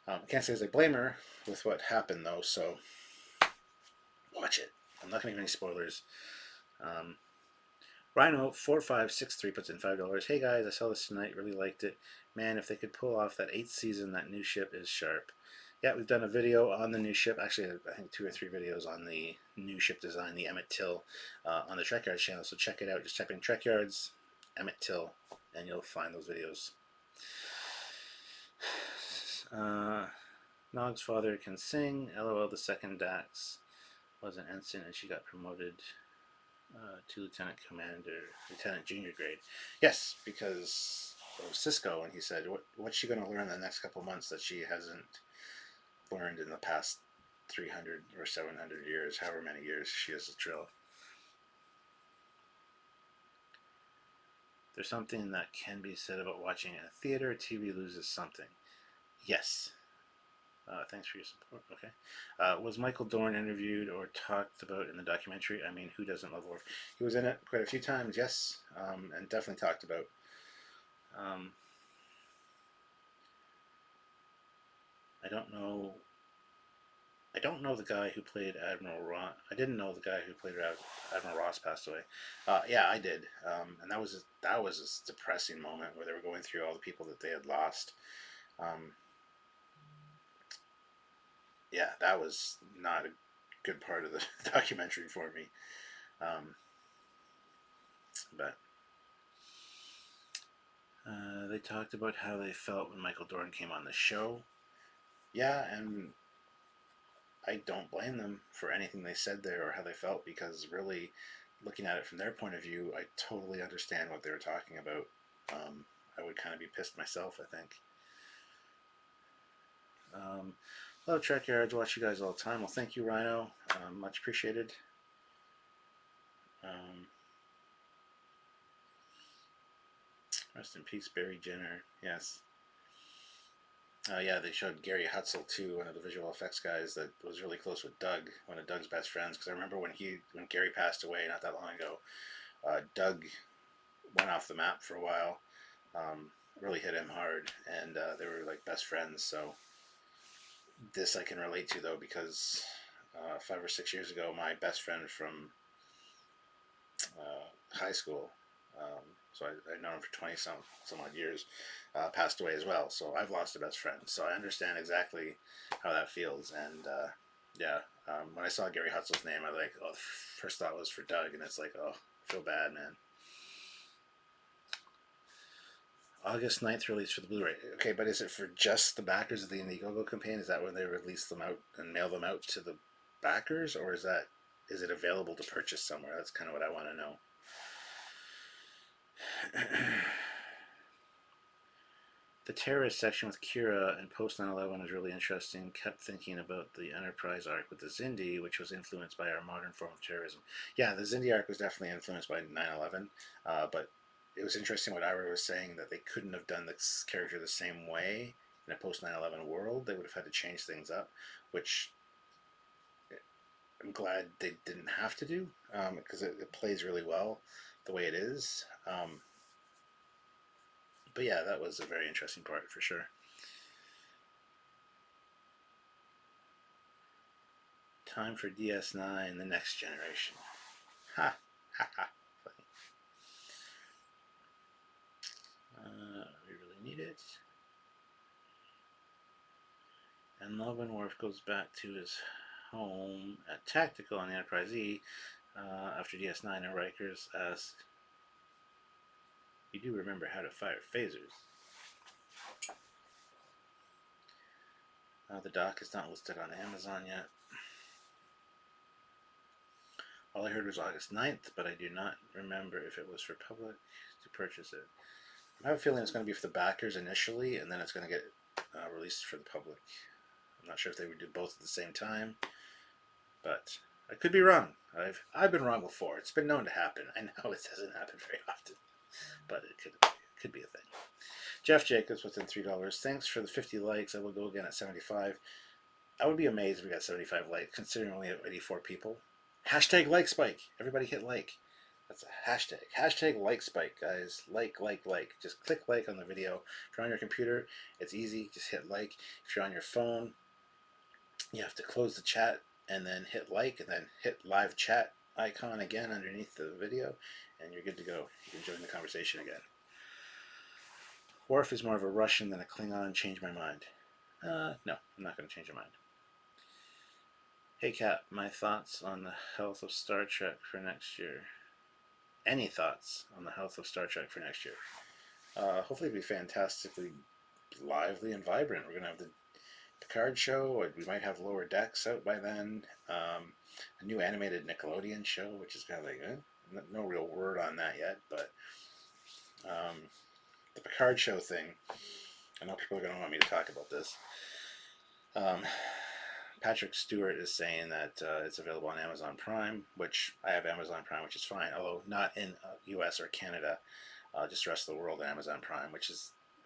I can't say as I blame her with what happened though. So watch it. I'm not going to give any spoilers. Rhino4563 puts in $5. Hey guys, I saw this tonight. Really liked it. Man, if they could pull off that 8th season, that new ship is sharp. Yeah, we've done a video on the new ship. Actually, I think 2 or 3 videos on the new ship design, the Emmett Till, on the Trekyards channel. So check it out. Just type in Trekyards, Emmett Till, and you'll find those videos. Nog's father can sing. LOL, the second Dax was an ensign and she got promoted to lieutenant junior grade. Yes, because of Cisco, and he said, what's she going to learn in the next couple months that she hasn't learned in the past 300 or 700 years, however many years she has a drill. There's something that can be said about watching a theater. TV loses something. Yes. Thanks for your support. Okay. Was Michael Dorn interviewed or talked about in the documentary? I mean, who doesn't love Worf? He was in it quite a few times, yes, and definitely talked about. I don't know. I don't know the guy who played Admiral Ross. I didn't know the guy who played Admiral Ross passed away. Yeah, I did, and that was a depressing moment where they were going through all the people that they had lost. Yeah, that was not a good part of the documentary for me. But they talked about how they felt when Michael Dorn came on the show. Yeah, and I don't blame them for anything they said there or how they felt, because really, looking at it from their point of view, I totally understand what they were talking about. I would kind of be pissed myself, I think. Hello, Trekyards. Watch you guys all the time. Well, thank you, Rhino. Much appreciated. Rest in peace, Barry Jenner. Yes. Yeah, they showed Gary Hutzel too, one of the visual effects guys that was really close with Doug, one of Doug's best friends. Because I remember when Gary passed away not that long ago, Doug went off the map for a while. Really hit him hard, and they were like best friends. So this I can relate to though, because 5 or 6 years ago, my best friend from high school, so I've known him for 20 some odd years, passed away as well. So I've lost a best friend. So I understand exactly how that feels. And yeah, when I saw Gary Hutzel's name, I was like, oh, first thought was for Doug, and it's like, oh, I feel bad, man. August 9th release for the Blu-ray. Okay, but is it for just the backers of the Indiegogo campaign? Is that when they release them out and mail them out to the backers, or is it available to purchase somewhere? That's kind of what I want to know. The terrorist section with Kira and post 9/11 is really interesting. Kept thinking about the Enterprise arc with the Xindi, which was influenced by our modern form of terrorism. Yeah, the Xindi arc was definitely influenced by 9/11, but it was interesting what Ira was saying, that they couldn't have done this character the same way in a post 9/11 world. They would have had to change things up, which I'm glad they didn't have to do, because it plays really well the way it is. But yeah, that was a very interesting part for sure. Time for DS9, the next generation. Ha! Ha ha! We really need it. And Logan Worf goes back to his home at Tactical on the Enterprise E after DS9 and Rikers asks, "You do remember how to fire phasers?" The dock is not listed on Amazon yet. All I heard was August 9th, but I do not remember if it was for public to purchase it. I have a feeling it's going to be for the backers initially, and then it's going to get released for the public. I'm not sure if they would do both at the same time, but I could be wrong. I've been wrong before. It's been known to happen. I know it doesn't happen very often, but it could be a thing. Jeff Jacobs within $3. Thanks for the 50 likes. I will go again at 75. I would be amazed if we got 75 likes, considering we only have 84 people. Hashtag like spike. Everybody hit like. That's a hashtag. Hashtag like spike, guys. Like. Just click like on the video. If you're on your computer, it's easy. Just hit like. If you're on your phone, you have to close the chat and then hit like and then hit live chat icon again underneath the video, and you're good to go. You can join the conversation again. Worf is more of a Russian than a Klingon. Change my mind. No, I'm not going to change your mind. Hey Cap, my thoughts on the health of Star Trek for next year. Any thoughts on the health of Star Trek for next year? Hopefully it'll be fantastically lively and vibrant. We're going to have the Trekyards show, or we might have Lower Decks out by then. A new animated Nickelodeon show, which is kind of like, no real word on that yet, but the Picard show thing, I know people are going to want me to talk about this. Patrick Stewart is saying that it's available on Amazon Prime, which I have Amazon Prime, which is fine, although not in US or Canada, just the rest of the world on Amazon Prime, which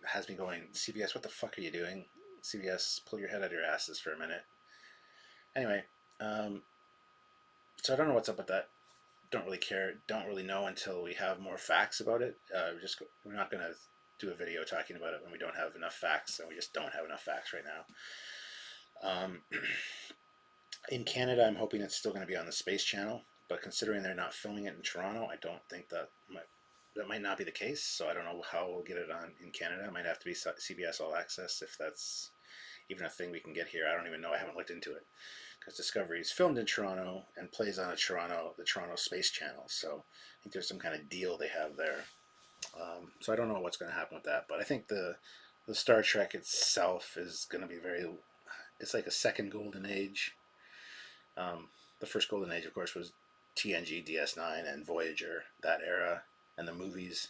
has me going, CBS, what the fuck are you doing? CBS, pull your head out of your asses for a minute. Anyway, so I don't know what's up with that. Don't really care. Don't really know until we have more facts about it. We're not going to do a video talking about it when we don't have enough facts, and we just don't have enough facts right now. In Canada, I'm hoping it's still going to be on the Space Channel, but considering they're not filming it in Toronto, I don't think that might not be the case. So I don't know how we'll get it on in Canada. It might have to be CBS All Access if that's even a thing we can get here. I don't even know. I haven't looked into it because Discovery is filmed in Toronto and plays on the Toronto Space Channel. So I think there's some kind of deal they have there. So I don't know what's going to happen with that, but I think the Star Trek itself is going to be it's like a second golden age. The first golden age, of course, was TNG, DS9, and Voyager, that era, and the movies.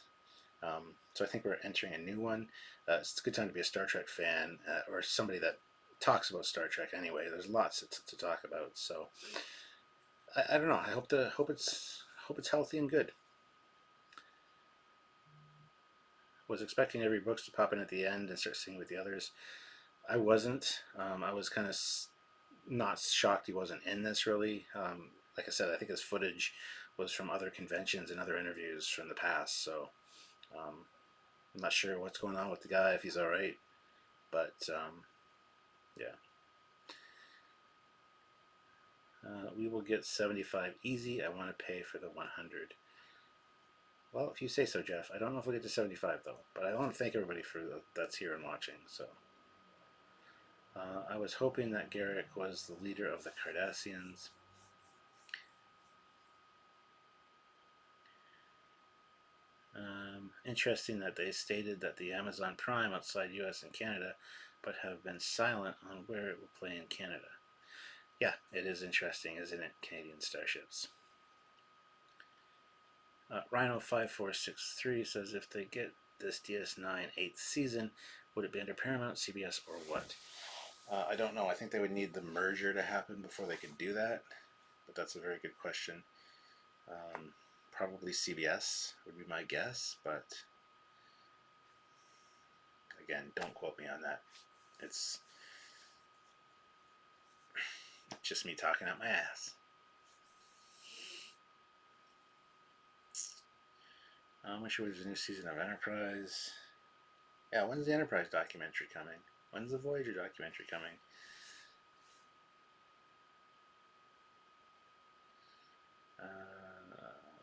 So I think we're entering a new one. It's a good time to be a Star Trek fan, or somebody that talks about Star Trek anyway. There's lots to talk about. So I don't know. I hope it's healthy and good. Was expecting every Brooks to pop in at the end and start singing with the others. I wasn't. I was kind of not shocked he wasn't in this, really. Like I said, I think his footage was from other conventions and other interviews from the past, so I'm not sure what's going on with the guy, if he's alright, but yeah. We will get 75 easy. I want to pay for the 100. Well, if you say so, Jeff. I don't know if we'll get to 75, though, but I want to thank everybody that's here and watching, so... I was hoping that Garrick was the leader of the Cardassians. Interesting that they stated that the Amazon Prime outside US and Canada, but have been silent on where it will play in Canada. Yeah, it is interesting, isn't it? Canadian starships. Rhino5463 says, if they get this DS9 8th season, would it be under Paramount, CBS, or what? I don't know. I think they would need the merger to happen before they could do that, but that's a very good question. Probably CBS would be my guess, but again, don't quote me on that. It's just me talking out my ass. I'm not sure there's a new season of Enterprise. Yeah, when's the Enterprise documentary coming? When's the Voyager documentary coming?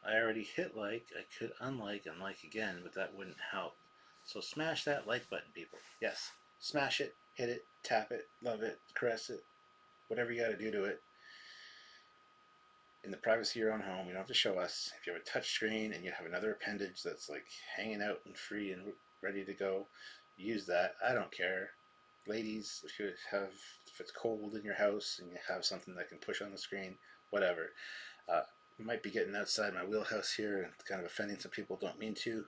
I already hit like. I could unlike and like again, but that wouldn't help. So smash that like button, people. Yes, Smash it, hit it, tap it, love it, caress it, whatever you got to do to it. In the privacy of your own home, you don't have to show us. If you have a touch screen and you have another appendage that's like hanging out and free and ready to go, use that. I don't care. Ladies, if it's cold in your house and you have something that can push on the screen, whatever. Might be getting outside my wheelhouse here and kind of offending some people, don't mean to,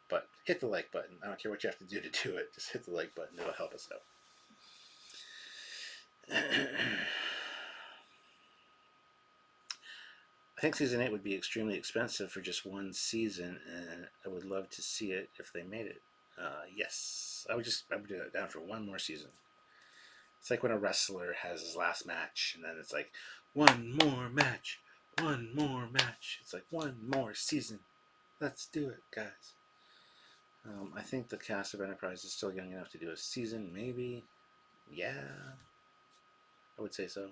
but hit the like button. I don't care what you have to do it. Just hit the like button. It'll help us out. I think season 8 would be extremely expensive for just one season, and I would love to see it if they made it. Yes, I would do that down for one more season. It's like when a wrestler has his last match, and then it's like one more match. It's like one more season. Let's do it, guys. I think the cast of Enterprise is still young enough to do a season, maybe. Yeah, I would say so.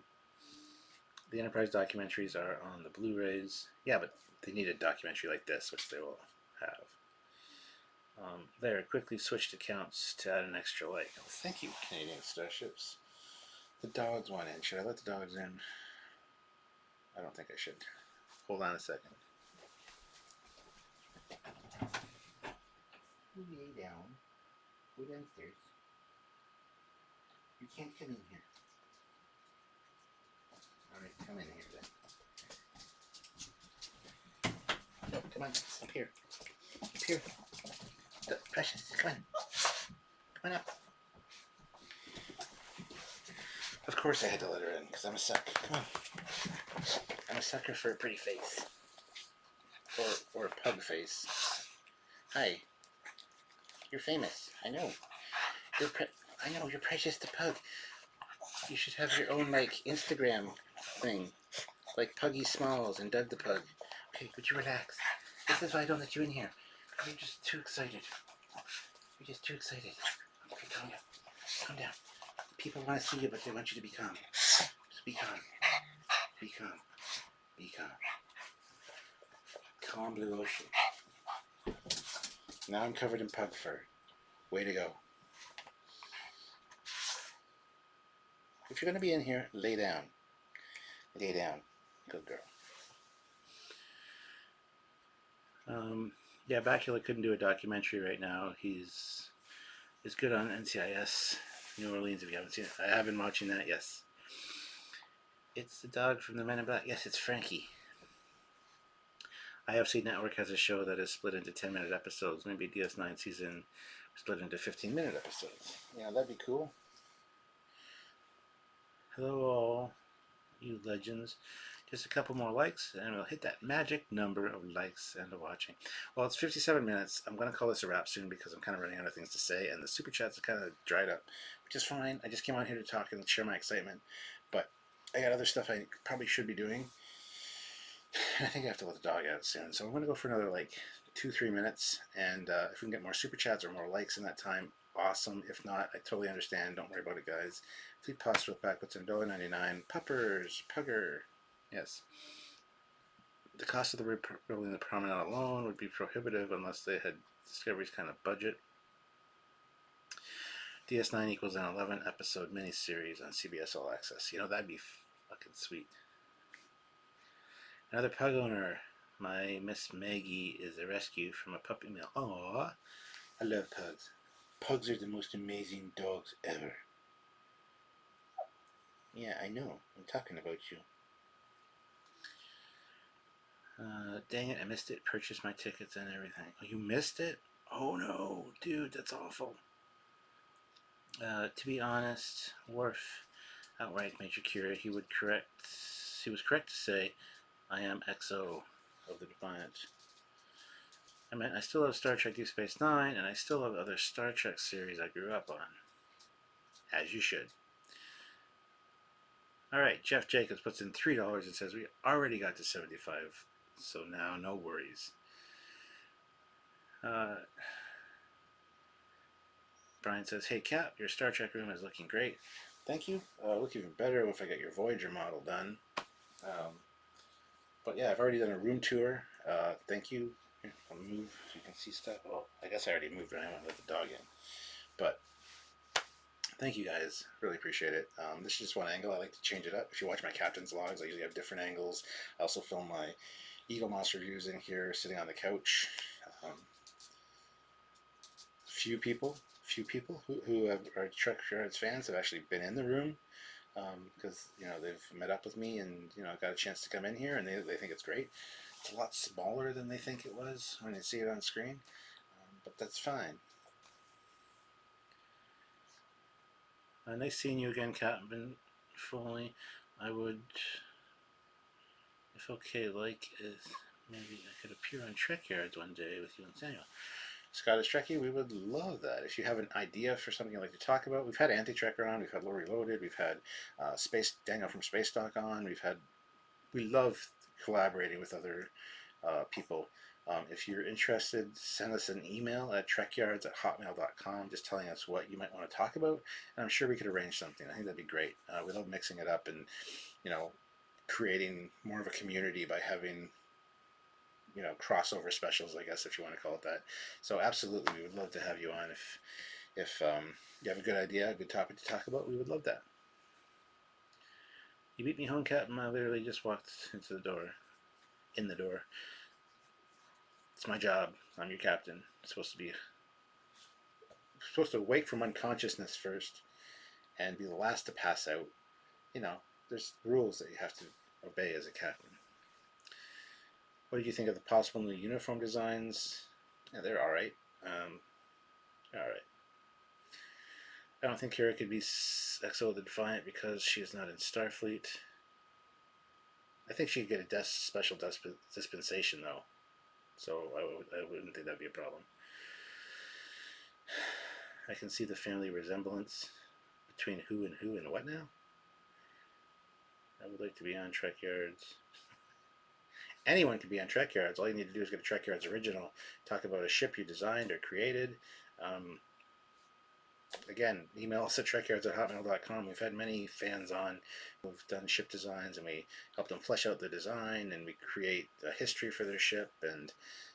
The Enterprise documentaries are on the Blu-rays. Yeah, but they need a documentary like this, which they will have. There, quickly switched accounts to add an extra like. Oh, thank you, Canadian Starships. The dogs want in. Should I let the dogs in? I don't think I should. Hold on a second. You lay down. Go downstairs. You can't come in here. Alright, come in here then. No, come on. Up here. Up here. Precious, come on. Come on up. Of course I had to let her in, because I'm a sucker. Come on. I'm a sucker for a pretty face. Or a pug face. Hi. You're famous. I know. I know, you're Precious the Pug. You should have your own, like, Instagram thing. Like Puggy Smalls and Doug the Pug. Okay, would you relax? This is why I don't let you in here. You're just too excited. You're just too excited. Okay, calm down. Calm down. People want to see you, but they want you to be calm. Just be calm. Be calm. Be calm. Calm blue ocean. Now I'm covered in pug fur. Way to go. If you're going to be in here, lay down. Lay down. Good girl. Yeah, Bakula couldn't do a documentary right now. He's good on NCIS New Orleans if you haven't seen it. I have been watching that, yes. It's the dog from the Men in Black. Yes, it's Frankie. IFC Network has a show that is split into 10-minute episodes. Maybe DS9 season split into 15-minute episodes. Yeah, that'd be cool. Hello all, you legends. Just a couple more likes and we'll hit that magic number of likes and watching. Well, it's 57 minutes. I'm going to call this a wrap soon because I'm kind of running out of things to say and the super chats are kind of dried up, which is fine. I just came on here to talk and share my excitement, but I got other stuff I probably should be doing. I think I have to let the dog out soon, so I'm going to go for another like 2-3 minutes, and if we can get more super chats or more likes in that time, awesome. If not, I totally understand. Don't worry about it, guys. Please pause with backwards and $1.99. Puppers, pugger. Yes. The cost of the rebuilding the promenade alone would be prohibitive unless they had Discovery's kind of budget. DS9 equals an 11 episode miniseries on CBS All Access. You know, that'd be fucking sweet. Another pug owner. My Miss Maggie is a rescue from a puppy mill. Aww. I love pugs. Pugs are the most amazing dogs ever. Yeah, I know. I'm talking about you. Dang it, I missed it. Purchased my tickets and everything. Oh, you missed it? Oh no, dude, that's awful. To be honest, Worf outright made you curious. He was correct to say, I am XO of the Defiant. I mean, I still love Star Trek Deep Space Nine, and I still love other Star Trek series I grew up on. As you should. Alright, Jeff Jacobs puts in $3 and says, we already got to 75, so now no worries. Brian says, hey Cap, your Star Trek room is looking great. Thank you. Look even better if I get your Voyager model done. But yeah, I've already done a room tour. Thank you. Here, I'll move so you can see stuff. Oh, I guess I already moved and I won't let the dog in. But Thank you guys. Really appreciate it. This is just one angle. I like to change it up. If you watch my captain's logs, I usually have different angles. I also film my Eagle Moss reviews in here, sitting on the couch. Um, few people who are Trekyards fans have actually been in the room because they've met up with me and got a chance to come in here and they think it's great. It's a lot smaller than they think it was when they see it on screen, but that's fine. Nice seeing you again, Captain Foley. I would, if okay, maybe I could appear on Trekyards one day with you and Samuel. Scottish Trekkie, we would love that. If you have an idea for something you'd like to talk about, we've had Anti-Trekker on, we've had Lori Loaded, we've had Daniel from Space Dock on, we love collaborating with other people. If you're interested, send us an email at trekyards@hotmail.com just telling us what you might want to talk about, and I'm sure we could arrange something. I think that'd be great. We love mixing it up and, creating more of a community by having, crossover specials, I guess, if you want to call it that. So absolutely, we would love to have you on. If you have a good idea, a good topic to talk about, we would love that. You beat me home, Captain. I literally just walked into the door. In the door. It's my job. I'm your captain. I'm supposed to wake from unconsciousness first and be the last to pass out. There's rules that you have to obey as a captain. What did you think of the possible new uniform designs? Yeah, they're all right. All right. I don't think Kira could be Exo the Defiant because she is not in Starfleet. I think she could get a special dispensation though, so I wouldn't think that'd be a problem. I can see the family resemblance between who and what now? I would like to be on Trekyards. Anyone can be on Trekyards. All you need to do is get a Trekyards original, talk about a ship you designed or created. Again, email us at trekyards@hotmail.com. We've had many fans on who've done ship designs, and we help them flesh out the design, and we create a history for their ship, and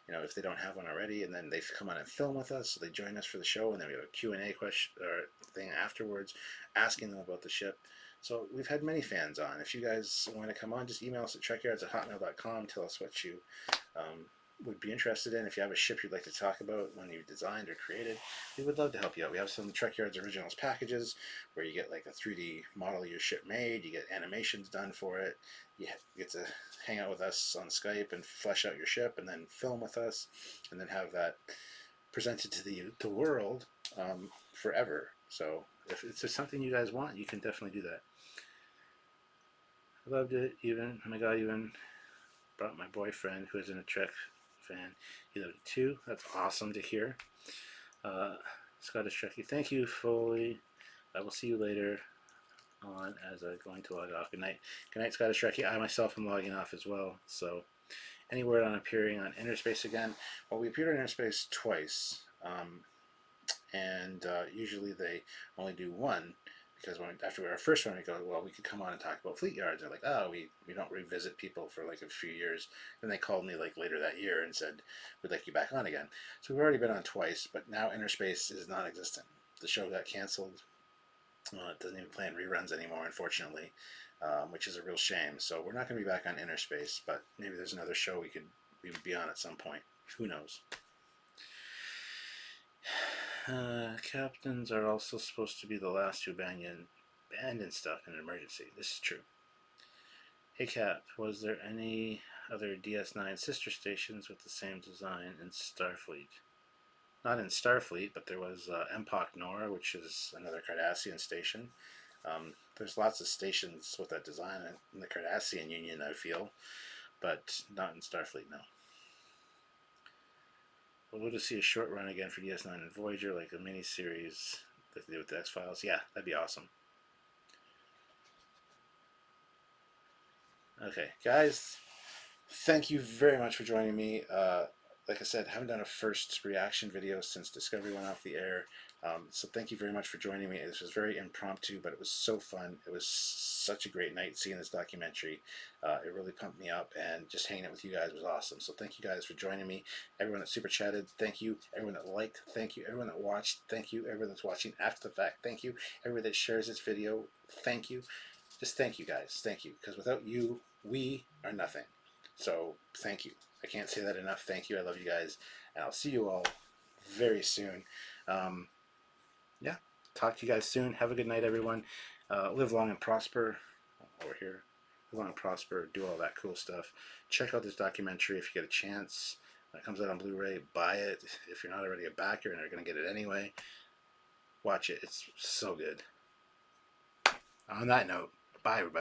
if they don't have one already, and then they come on and film with us, so they join us for the show, and then we have a Q&A question or thing afterwards asking them about the ship. So we've had many fans on. If you guys want to come on, just email us at trekyards@hotmail.com. Tell us what you would be interested in. If you have a ship you'd like to talk about, one you designed or created, we would love to help you out. We have some Trekyards Originals packages where you get like a 3D model of your ship made, you get animations done for it, you get to hang out with us on Skype and flesh out your ship and then film with us and then have that presented to the world forever. So if it's something you guys want, you can definitely do that. I loved it. Even, oh my god, even brought my boyfriend who isn't a Trek fan. He loved it too. That's awesome to hear. Scottish Trekkie, thank you, Foley. I will see you later on as I'm going to log off. Good night. Good night, Scottish Trekkie. I myself am logging off as well. So, any word on appearing on Interspace again? Well, we appeared on Interspace twice, and usually they only do one. Because after our first one, we go, well, we could come on and talk about Fleet Yards. They're like, oh, we don't revisit people for like a few years. Then they called me like later that year and said, we'd like you back on again. So we've already been on twice, but now Interspace is non-existent. The show got canceled. It doesn't even play in reruns anymore, unfortunately, which is a real shame. So we're not going to be back on Interspace, but maybe there's another show we would be on at some point. Who knows? Captains are also supposed to be the last to abandon stuff in an emergency. This is true. Hey Cap, was there any other DS9 sister stations with the same design in Starfleet? Not in Starfleet, but there was Empok Nora, which is another Cardassian station. There's lots of stations with that design in the Cardassian Union, I feel, but not in Starfleet, no. We'll just see a short run again for DS9 and Voyager, like a mini-series that they do with the X-Files. Yeah, that'd be awesome. Okay, guys, thank you very much for joining me. like I said, haven't done a first reaction video since Discovery went off the air. So thank you very much for joining me. This was very impromptu, but it was so fun. It was such a great night seeing this documentary. It really pumped me up, and just hanging out with you guys was awesome. So thank you guys for joining me. Everyone that super chatted, thank you. Everyone that liked, thank you. Everyone that watched, thank you. Everyone that's watching after the fact, thank you. Everyone that shares this video, thank you. Just thank you guys. Thank you. Because without you, we are nothing. So thank you. I can't say that enough. Thank you. I love you guys. And I'll see you all very soon. Yeah. Talk to you guys soon. Have a good night, everyone. Live long and prosper. Over here. Live long and prosper. Do all that cool stuff. Check out this documentary if you get a chance. When it comes out on Blu-ray, buy it. If you're not already a backer and are going to get it anyway, watch it. It's so good. On that note, bye, everybody.